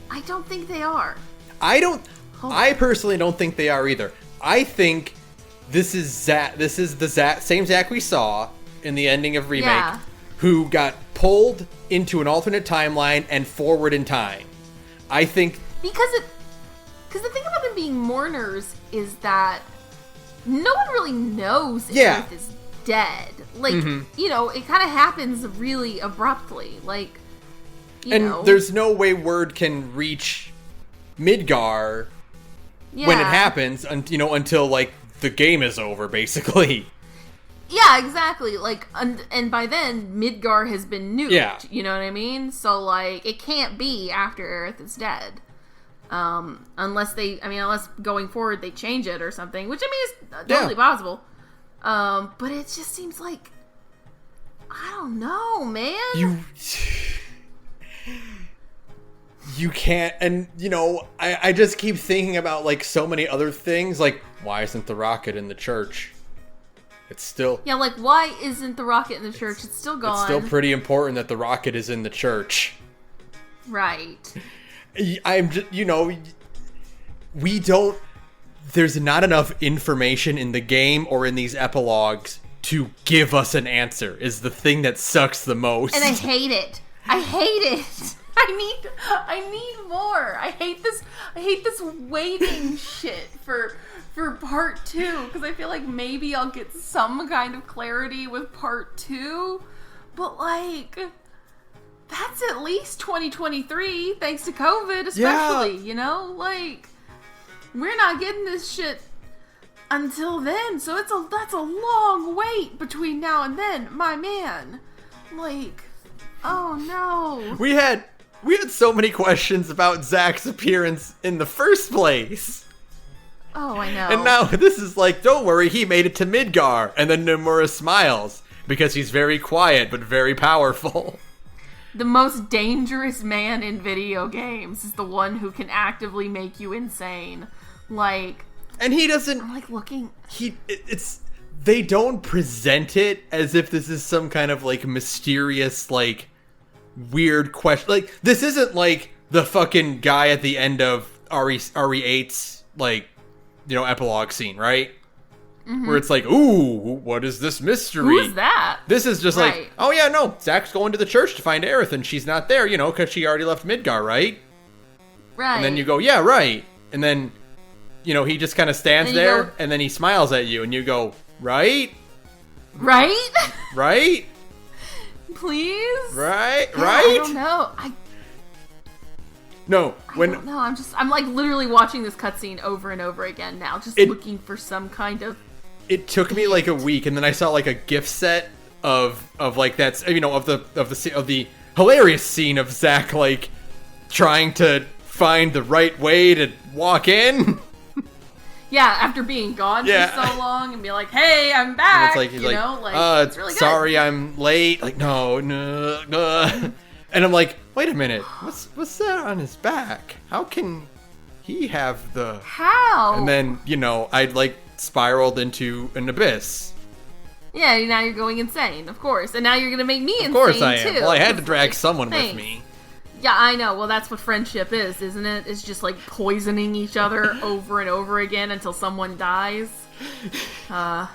I don't think they are. I personally don't think they are either. I think this is Zack. This is the same Zack we saw in the ending of Remake, who got pulled into an alternate timeline and forward in time. I think because the thing about them being mourners is that no one really knows if Earth is dead. Like, you know, it kind of happens really abruptly. Like, you know, there's no way word can reach Midgar when it happens, until like the game is over, basically. Yeah, exactly. Like, and by then, Midgar has been nuked. Yeah. You know what I mean? So, like, it can't be after Aerith is dead. Unless going forward they change it or something, which, I mean, is totally possible. But it just seems like, I don't know, man. You can't, and, I just keep thinking about, like, so many other things, like, why isn't the rocket in the church? It's still... Yeah, like, why isn't the rocket in the church? It's still gone. It's still pretty important that the rocket is in the church. Right. I'm just, we don't... There's not enough information in the game or in these epilogues to give us an answer, is the thing that sucks the most. And I hate it. I need more. I hate this waiting shit for part 2, because I feel like maybe I'll get some kind of clarity with part 2, but like, that's at least 2023 thanks to COVID, especially, like, we're not getting this shit until then, so that's a long wait between now and then, my man. Like, oh no. We had so many questions about Zack's appearance in the first place. Oh, I know. And now this is like, don't worry, he made it to Midgar. And then Nomura smiles, because he's very quiet, but very powerful. The most dangerous man in video games is the one who can actively make you insane. Like... And he doesn't... I'm like looking... They don't present it as if this is some kind of, like, mysterious, like, weird question. Like, this isn't like the fucking guy at the end of RE8's, like, epilogue scene, right? Mm-hmm. Where it's like, ooh, what is this mystery? Who's that? This is just like, oh yeah, no, Zack's going to the church to find Aerith, and she's not there, because she already left Midgar, right? Right. And then you go, yeah, right. And then, he just kind of stands there, and then he smiles at you, and you go, right? Right? Right? Please? Right? Yeah, right? I don't know. No, I don't know. I'm like literally watching this cutscene over and over again now, just looking for some kind of... It took me like a week, and then I saw like a GIF set of like that's, of the hilarious scene of Zack like trying to find the right way to walk in. Yeah, after being gone for so long and be like, "Hey, I'm back." And it's like, it's really good. Sorry, I'm late. Like, no. And I'm like, wait a minute, what's that on his back? How can he have the... How? And then, I'd like spiraled into an abyss. Yeah, now you're going insane, of course. And now you're going to make me insane, too. Of course I am. Well, I had to drag someone with me. Yeah, I know. Well, that's what friendship is, isn't it? It's just like poisoning each other over and over again until someone dies. I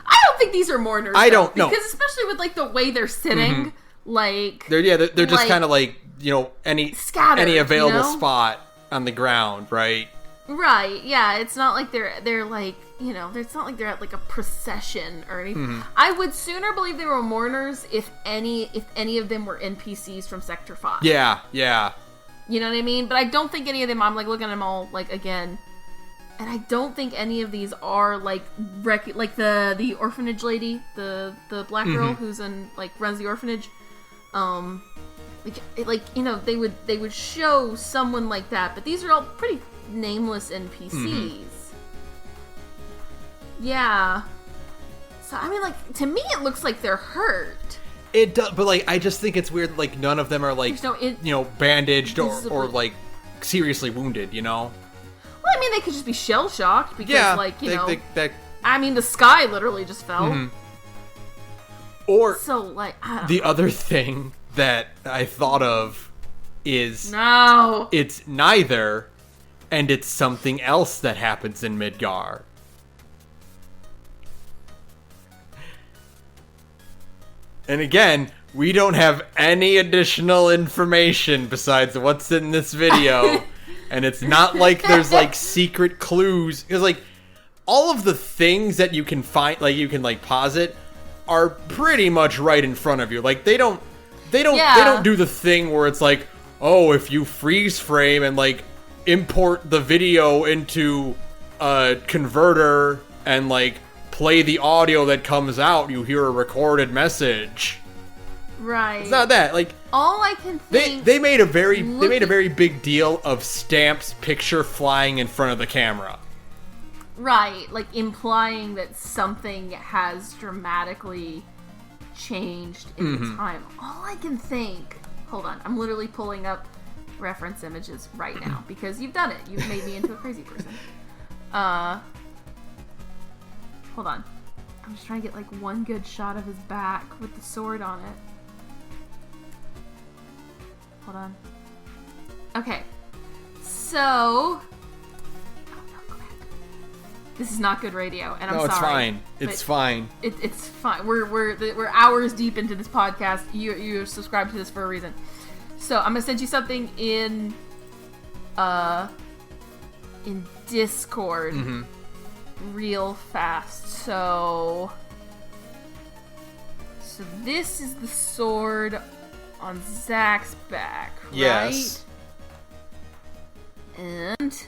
don't think these are mourners. I don't know. Because especially with like the way they're sitting, like... They're just kind of like, any scattered, available spot on the ground, right? Right, yeah, it's not like they're like, you know, it's not like they're at like a procession or anything. Mm-hmm. I would sooner believe they were mourners if any of them were NPCs from Sector 5. Yeah. You know what I mean? But I don't think any of them, I'm like looking at them all like again, and I don't think any of these are like like the orphanage lady, the black girl who's in like runs the orphanage. Like you know, they would show someone like that, but these are all pretty nameless NPCs. Yeah. So I mean, like, to me it looks like they're hurt. It does, but like I just think it's weird. Like none of them are like you know, bandaged or like seriously wounded. You know. Well, I mean, they could just be shell shocked because like you know. I mean, the sky literally just fell. Or so like the other thing that I thought of is it's neither. And it's something else that happens in Midgar. And again, we don't have any additional information besides what's in this video. And it's not like there's like secret clues. Because like all of the things that you can find, like you can like posit, are pretty much right in front of you. Like they don't do the thing where it's like, oh, if you freeze frame and like import the video into a converter and like play the audio that comes out, you hear a recorded message. Right. It's not that. Like all I can think they made a very big deal of Stamp's picture flying in front of the camera. Right, like implying that something has dramatically changed in the time. All I can think. Hold on, I'm literally pulling up reference images right now because you've done it. You've made me into a crazy person. Hold on. I'm just trying to get like one good shot of his back with the sword on it. Hold on. Okay. So oh no, go back. This is not good radio, and I'm sorry. No, it's fine. It's fine. It's fine. We're hours deep into this podcast. You're subscribed to this for a reason. So I'm gonna send you something in Discord real fast. So this is the sword on Zach's back, right? Yes. And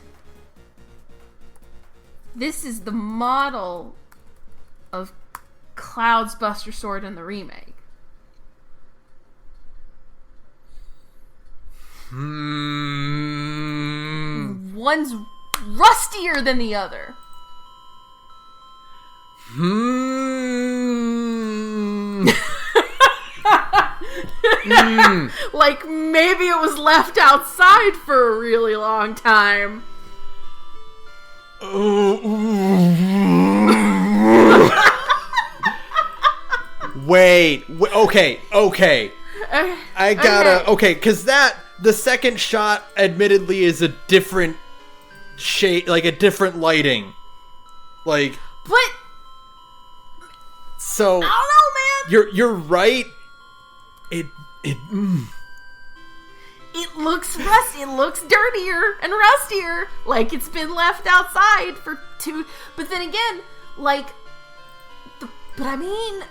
this is the model of Cloud's Buster Sword in the remake. One's rustier than the other. Like maybe it was left outside for a really long time. Wait, okay. I gotta, because the second shot admittedly is a different shade, like a different lighting. Like, but so I don't know, man. You're right. It looks rusty. It looks dirtier and rustier. Like it's been left outside for two. But then again, like, but I mean,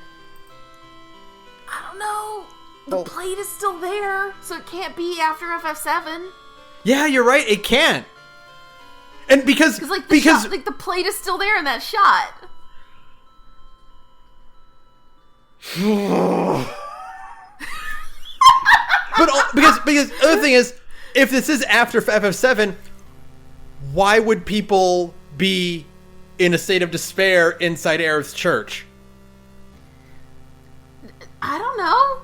I don't know. The plate is still there, so it can't be after FF7. Yeah, you're right. It can't. And because the plate is still there in that shot. But because the other thing is, if this is after FF7, why would people be in a state of despair inside Aerith's church? I don't know.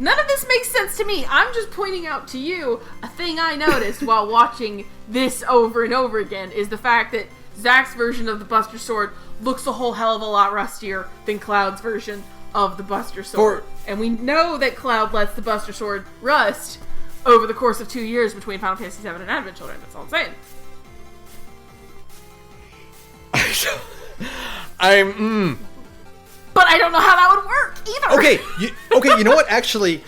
None of this makes sense to me. I'm just pointing out to you a thing I noticed while watching this over and over again is the fact that Zach's version of the Buster Sword looks a whole hell of a lot rustier than Cloud's version of the Buster Sword. And we know that Cloud lets the Buster Sword rust over the course of 2 years between Final Fantasy VII and Advent Children. That's all I'm saying. But I don't know how that would work either. Okay, you know what? Actually,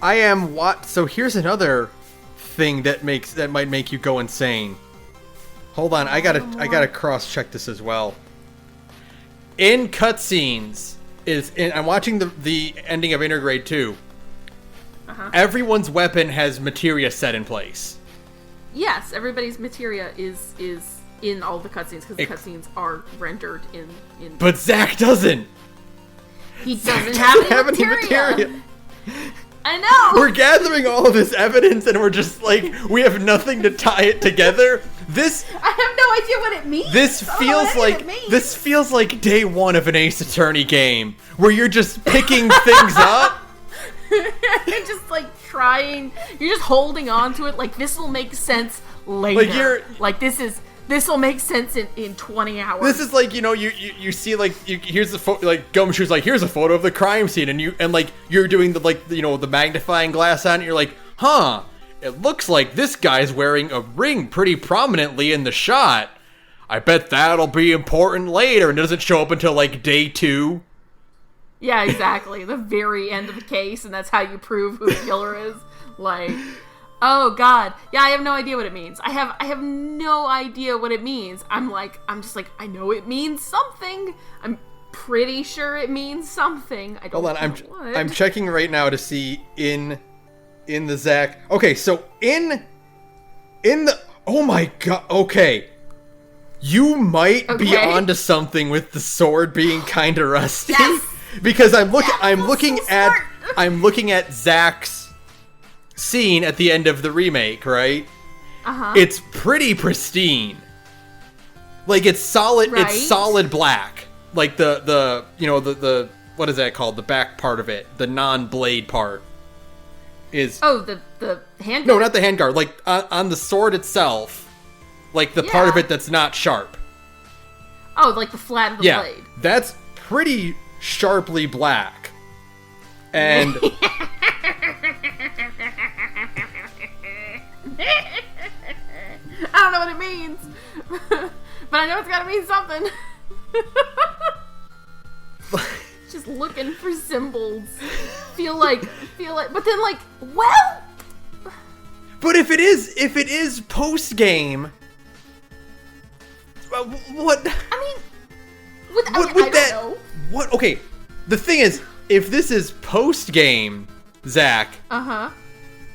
I am what? So here's another thing that might make you go insane. Hold on, I gotta cross check this as well. In cutscenes I'm watching the ending of Intergrade 2. Everyone's weapon has materia set in place. Yes, everybody's materia is in all the cutscenes because the cutscenes are rendered in. But Zack doesn't. He doesn't have any materia. I know. We're gathering all of this evidence, and we're just like, we have nothing to tie it together. I have no idea what it means. This feels like day one of an Ace Attorney game, where you're just picking things up. You're just like trying. You're just holding on to it. Like this will make sense later. This will make sense in 20 hours. This is like, you see here's the photo, like Gumshoe's like, here's a photo of the crime scene, and you're doing the magnifying glass on it, and you're like, huh, it looks like this guy's wearing a ring pretty prominently in the shot. I bet that'll be important later, and it doesn't show up until like day 2. Yeah, exactly. The very end of the case, and that's how you prove who the killer is. Like, oh god. Yeah, I have no idea what it means. I have no idea what it means. I'm just like, I know it means something. I'm pretty sure it means something. I don't know what. I'm checking right now to see in the Zack. Okay, so in the oh my god. Okay. You might be onto something with the sword being kind of rusty. Yes. Because I'm looking at Zack's scene at the end of the remake, right? It's pretty pristine. Like it's solid. Right? It's solid black. Like the what is that called? The back part of it, the non-blade part, is the handguard. No, not the handguard. Like on the sword itself, like the part of it that's not sharp. Oh, like the flat of the blade. That's pretty sharply black. And I don't know what it means. But I know it's gotta mean something. Just looking for symbols. Feel like but then well, but if it is post game, what I don't know. What? Okay, the thing is, if this is post-game, Zack,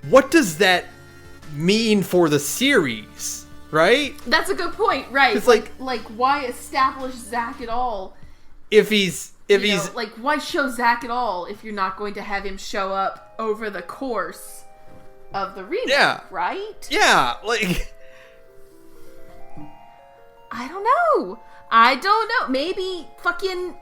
what does that mean for the series, right? That's a good point, right? It's like why establish Zack at all? If he's why show Zack at all if you're not going to have him show up over the course of the remake, right? Yeah, like I don't know. Maybe fucking.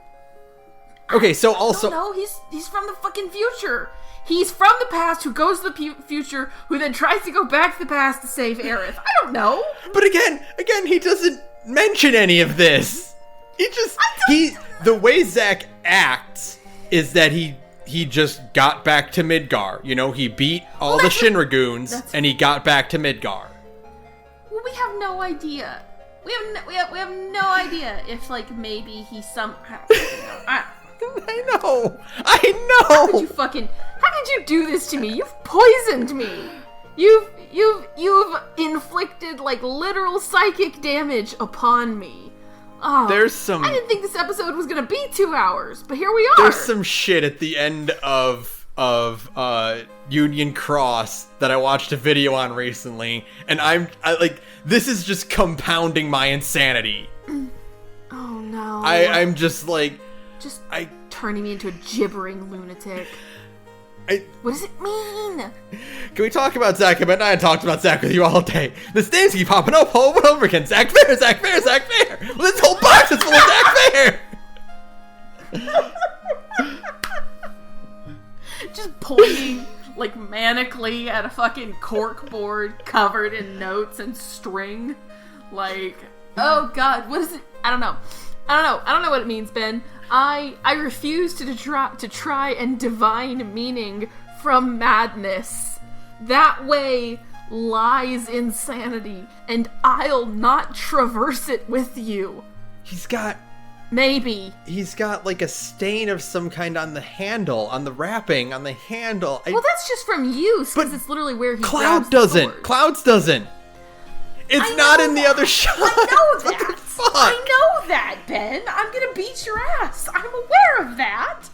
Okay, so also... No, he's from the fucking future. He's from the past who goes to the future, who then tries to go back to the past to save Aerith. I don't know. But again, he doesn't mention any of this. The way Zack acts is that he just got back to Midgar. He beat all the Shinragoons, and he got back to Midgar. Well, we have no idea. We have no idea if maybe he's some. I know. How could you do this to me? You've poisoned me. You've inflicted literal psychic damage upon me. Oh, I didn't think this episode was gonna be 2 hours, but here we are. There's some shit at the end of Union Cross that I watched a video on recently, and I this is just compounding my insanity. Oh no. I'm just turning me into a gibbering lunatic. What does it mean? Can we talk about Zack? I haven't talked about Zack with you all day. This names keep popping up over and over again. Zack FFVIIR, Zack FFVIIR, Zack FFVIIR. Well, this whole box is full of Zack FFVIIR. Just pointing manically at a fucking cork board covered in notes and string. Oh god, what is it? I don't know. I don't know what it means, Ben. I refuse to try and divine meaning from madness. That way lies insanity, and I'll not traverse it with you. He's got Maybe. He's got, like, a stain of some kind on the handle, on the wrapping, on the handle. Well, that's just from use, because it's literally where he grabs Cloud doesn't. the sword. Clouds doesn't. It's not in the other shot. I know that. What the fuck? I know that, Ben. I'm gonna beat your ass. I'm aware of that.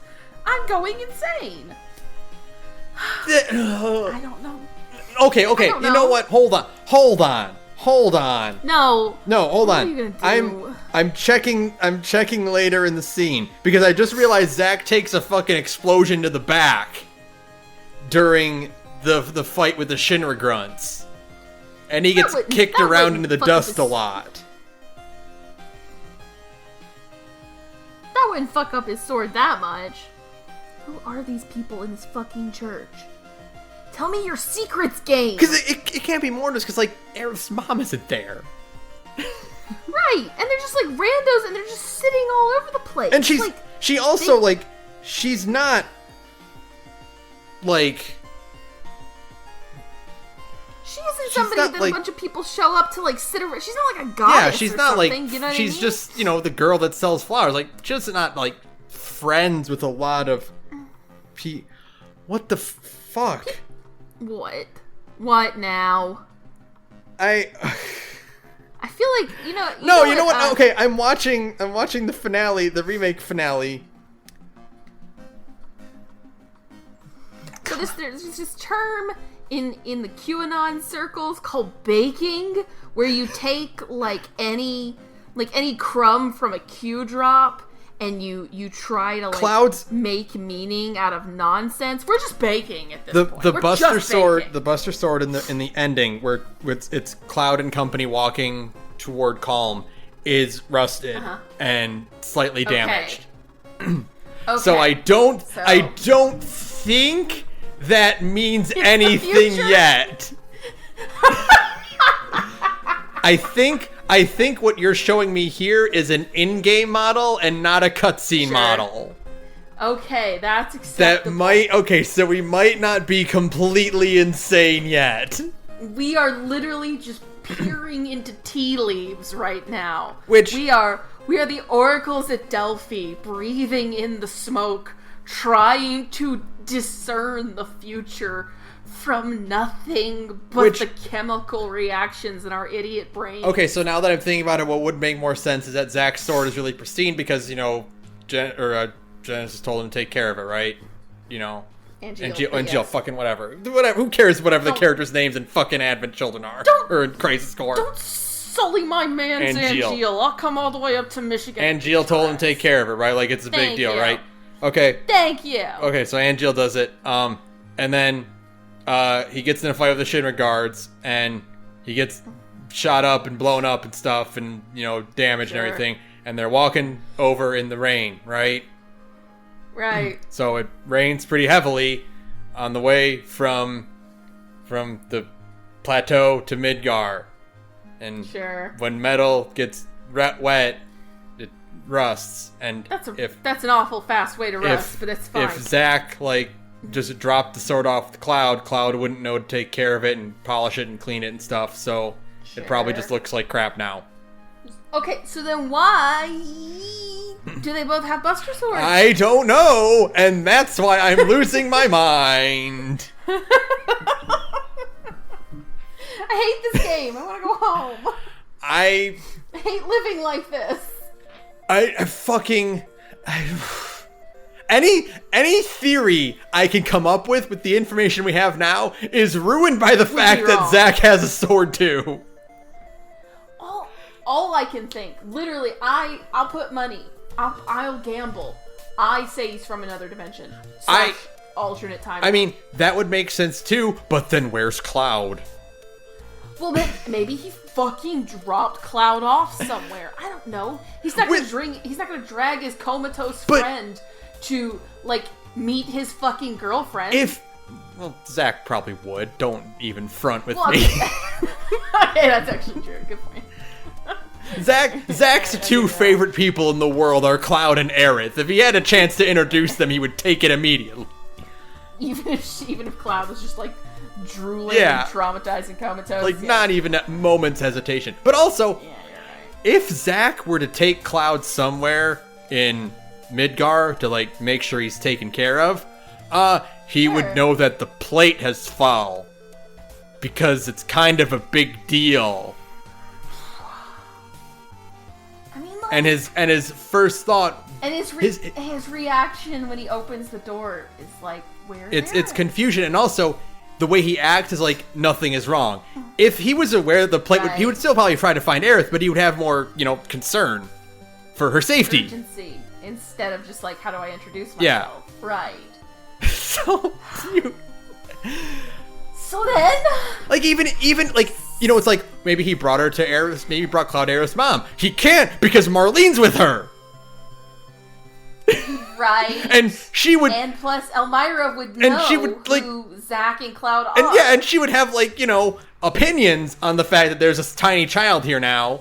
I'm going insane. I don't know. Okay. You know what? Hold on. No, hold what on. are you gonna do? I'm checking later in the scene because I just realized Zach takes a fucking explosion to the back during the fight with the Shinra grunts. And he gets kicked around into the dust a lot. That wouldn't fuck up his sword that much. Who are these people in this fucking church? Tell me your secrets, game! Because it can't be more just because, like, Aerith's mom isn't there. Right! And they're just, like, randos and they're just sitting all over the place. And she's not, like... She isn't somebody that a bunch of people show up to, like, sit around. She's not, like, a goddess. Yeah, she's or not, something, like, you know what she's I mean? just, the girl that sells flowers. Like, she's not, like, friends with a lot of what the fuck? What? What now? I feel like, you know what? Okay, I'm watching the finale, the remake finale. So there's this term in the QAnon circles called baking, where you take any crumb from a Q drop and you try to Clouds make meaning out of nonsense. We're just baking at this point. The Buster Sword in the ending where it's Cloud and company walking toward Calm is rusted and slightly damaged. Okay. So I don't think that means anything yet. I think what you're showing me here is an in-game model and not a cutscene model. Okay, that's acceptable. So we might not be completely insane yet. We are literally just peering into tea leaves right now. Which we are the oracles at Delphi, breathing in the smoke, trying to discern the future from nothing but the chemical reactions in our idiot brain. Okay, so now that I'm thinking about it, what would make more sense is that Zach's sword is really pristine because, Genesis told him to take care of it, right? Jill, fucking whatever. Who cares whatever the characters' names in fucking Advent Children are? Or in Crisis Core. Don't sully my man's Angeal. I'll come all the way up to Michigan. Angeal told him to take care of it, right? Like, it's a big deal, right? Okay. Thank you. Okay, so Angeal does it. And then he gets in a fight with the Shinra guards, and he gets shot up and blown up and stuff, and, damaged and everything. And they're walking over in the rain, right? Right. So it rains pretty heavily on the way from the plateau to Midgar. And when metal gets wet, it rusts. And that's an awful fast way to rust, but it's fine. If Zach, just dropped the sword off the Cloud wouldn't know to take care of it and polish it and clean it and stuff, so it probably just looks like crap now. Okay, so then why do they both have Buster Swords? I don't know, and that's why I'm losing my mind. I hate this game. I want to go home. I hate living like this. Any theory I can come up with the information we have now is ruined by the fact that Zach has a sword too. All I can think, literally, I'll put money. I'll gamble. I say he's from another dimension. Alternate time. I mean, that would make sense too, but then where's Cloud? Well, then maybe he fucking dropped Cloud off somewhere. I don't know. He's not gonna drag his comatose friend to, meet his fucking girlfriend. Zach probably would. Don't even front with me. Okay, that's actually true. Good point. Zach's two favorite people in the world are Cloud and Aerith. If he had a chance to introduce them, he would take it immediately. Even if Cloud was just drooling and traumatized and comatose. Not even at moment's hesitation. But also, you're right. If Zach were to take Cloud somewhere, in Midgar to, like, make sure he's taken care of, he would know that the plate has fall. Because it's kind of a big deal. I mean, like, and his first thought... And his reaction when he opens the door is like, where's It's confusion, and also... The way he acts is like nothing is wrong. If he was aware of the plate, he would still probably try to find Aerith, but he would have more, concern for her safety. Urgency, instead of just like, how do I introduce myself? Yeah. Right. So then? Like, even, like, it's like, maybe he brought her to Aerith, maybe he brought Cloud Aerith's mom. He can't, because Marlene's with her! Right. And she would... And plus, Elmira would know she would, like, who Zack and Cloud are. And yeah, and she would have, like, opinions on the fact that there's a tiny child here now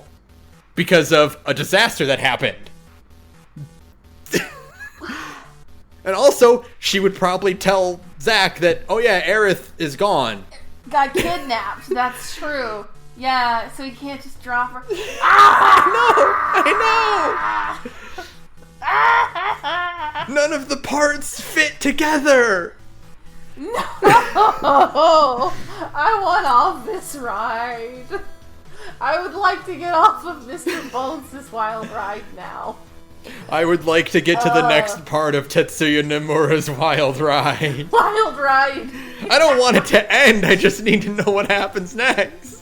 because of a disaster that happened. And also, she would probably tell Zack that, oh yeah, Aerith is gone. Got kidnapped, that's true. Yeah, so he can't just drop her. I know! None of the parts fit together! No! I want off this ride. I would like to get off of Mr. Bones' wild ride now. I would like to get to the next part of Tetsuya Nomura's wild ride. Wild ride! I don't want it to end, I just need to know what happens next.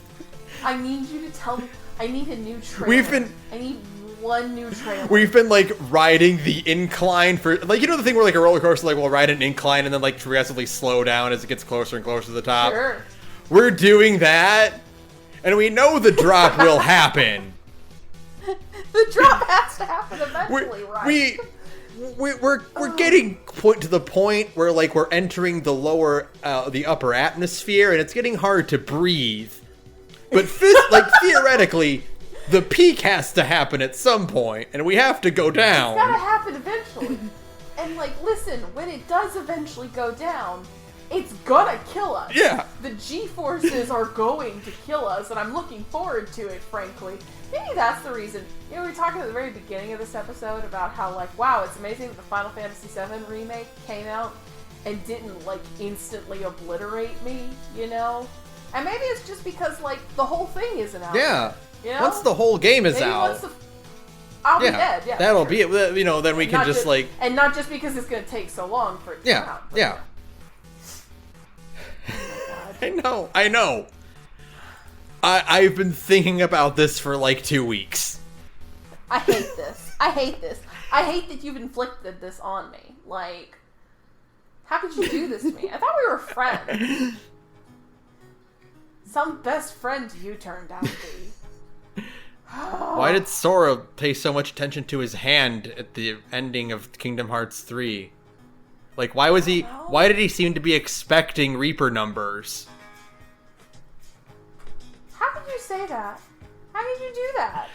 I need you to tell me. I need a new trailer. I need one new trailer. We've been, like, riding the incline for, like, the thing where, like, a roller coaster, like, we'll ride an incline and then, like, progressively slow down as it gets closer and closer to the top. Sure. We're doing that, and we know the drop will happen. The drop has to happen eventually, right? We're getting to the point where, like, we're entering the the upper atmosphere, and it's getting hard to breathe. But, theoretically... The peak has to happen at some point, and we have to go down. It's gotta happen eventually. And, like, listen, when it does eventually go down, it's gonna kill us. Yeah. The G-forces are going to kill us, and I'm looking forward to it, frankly. Maybe that's the reason. We were talking at the very beginning of this episode about how, like, wow, it's amazing that the Final Fantasy VII Remake came out and didn't, like, instantly obliterate me, And maybe it's just because, like, the whole thing isn't out. Yeah. Once the whole game is out, I'll be dead. Yeah, that'll be it. Then we can just like, and not just because it's going to take so long for it to come out. Yeah. I know. I've been thinking about this for like 2 weeks. I hate this. I hate that you've inflicted this on me. Like, how could you do this to me? I thought we were friends. Some best friend you turned out to be. Why did Sora pay so much attention to his hand at the ending of Kingdom Hearts 3? Like, why did he seem to be expecting Reaper numbers? How could you say that? How did you do that?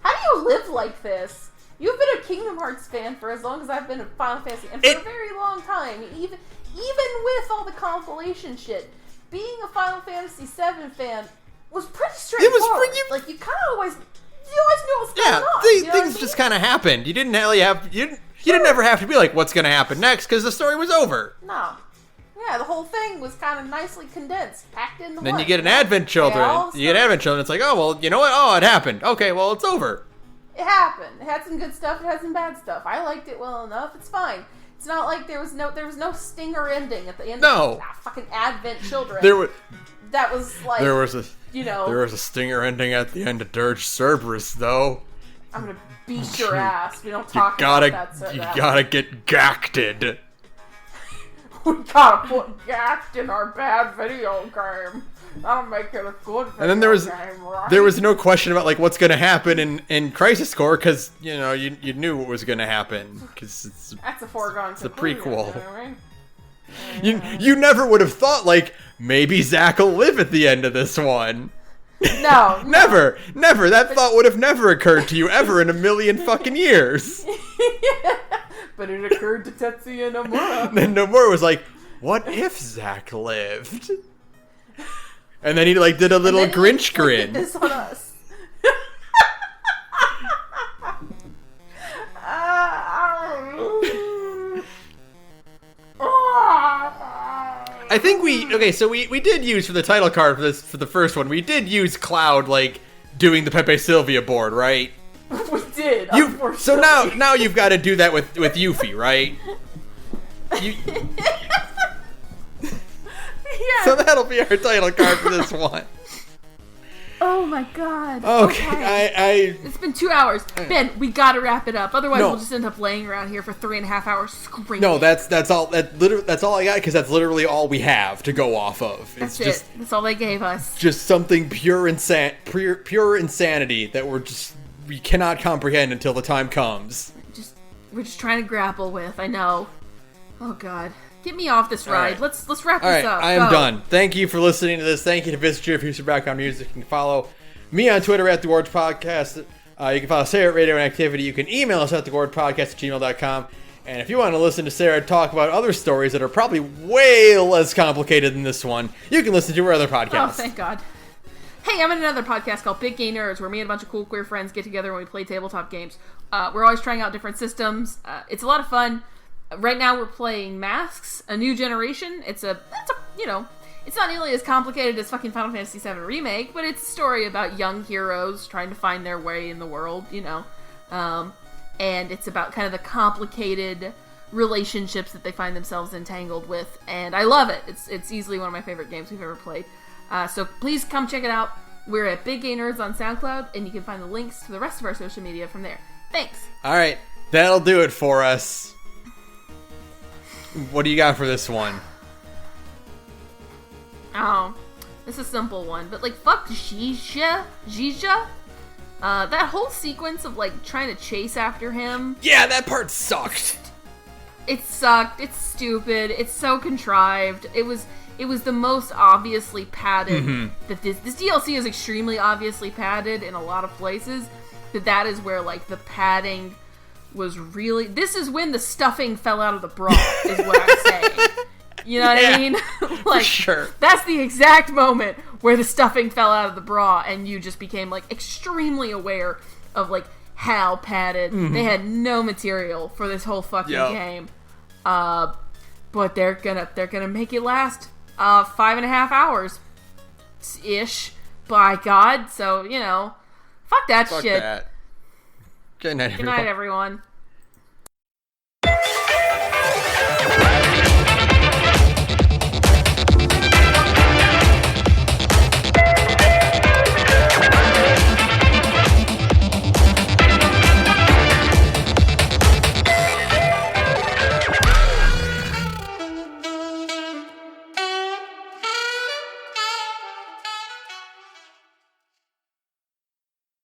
How do you live like this? You've been a Kingdom Hearts fan for as long as I've been a Final Fantasy, and for a very long time. Even with all the compilation shit, being a Final Fantasy VII fan was pretty straightforward. Like, you always knew what was going on. Things just kind of happened. You didn't really have you didn't ever have to be like, what's going to happen next, because the story was over. No. Yeah, the whole thing was kind of nicely condensed, packed in the Then you get an Advent Children. It's like, oh, well, you know what? Oh, it happened. Okay, well, it's over. It happened. It had some good stuff. It had some bad stuff. I liked it well enough. It's fine. It's not like there was no stinger ending at the end of fucking Advent Children. That was like, there was a stinger ending at the end of Dirge Cerberus, though. I'm gonna beat your ass. We don't talk about that. You gotta get gacked. We gotta put gacked in our bad video game. That'll make it a good video And then there was no question about like what's gonna happen in Crisis Core, because you knew what was gonna happen, because that's a foregone conclusion. It's a prequel. You never would have thought like maybe Zack will live at the end of this one. No. Never. That thought would have never occurred to you ever in a million fucking years. But it occurred to Tetsuya Nomura. Then Nomura was like, what if Zack lived? And then he like did a little Grinch grin. This on us. I think we did use for the title card for the first one. We did use Cloud like doing the Pepe Sylvia board, right? We did. So now you've got to do that with Yuffie, right? Yeah. So that'll be our title card for this one. Oh my god. Okay. It's been 2 hours. Ben, we gotta wrap it up. Otherwise, we'll just end up laying around here for 3.5 hours screaming. No, that's all. That's all I got because that's literally all we have to go off of. That's it. That's all they gave us. Just something pure insanity that we cannot comprehend until the time comes. We're just trying to grapple with. I know. Oh god. Get me off this ride. Right. Let's wrap this up. I am done. Thank you for listening to this. Thank you to Visit Your Future Background Music. You can follow me on Twitter at thegorgepodcast. You can follow Sara at radioinactivity. You can email us at thegorgepodcast@gmail.com. And if you want to listen to Sara talk about other stories that are probably way less complicated than this one, you can listen to her other podcasts. Oh, thank God. Hey, I'm in another podcast called Big Gay Nerds, where me and a bunch of cool queer friends get together when we play tabletop games. We're always trying out different systems. It's a lot of fun. Right now we're playing Masks, A New Generation. It's not nearly as complicated as fucking Final Fantasy VII Remake, but it's a story about young heroes trying to find their way in the world, and it's about kind of the complicated relationships that they find themselves entangled with, and I love it. It's easily one of my favorite games we've ever played. So please come check it out. We're at Big Gay Nerds on SoundCloud, and you can find the links to the rest of our social media from there. Thanks. All right, that'll do it for us. What do you got for this one? Oh, it's a simple one, but fuck Jija. That whole sequence of trying to chase after him. Yeah, that part sucked. It sucked. It's stupid. It's so contrived. It was the most obviously padded. Mm-hmm. That this DLC is extremely obviously padded in a lot of places. That is where the padding was really. This is when the stuffing fell out of the bra. Is what I'm saying. You know what I mean? For sure. That's the exact moment where the stuffing fell out of the bra, and you just became extremely aware of how padded. Mm-hmm. They had no material for this whole fucking game. But they're gonna make it last 5.5 hours ish. By God, so fuck that shit. That. Good night, everyone. Good night, everyone.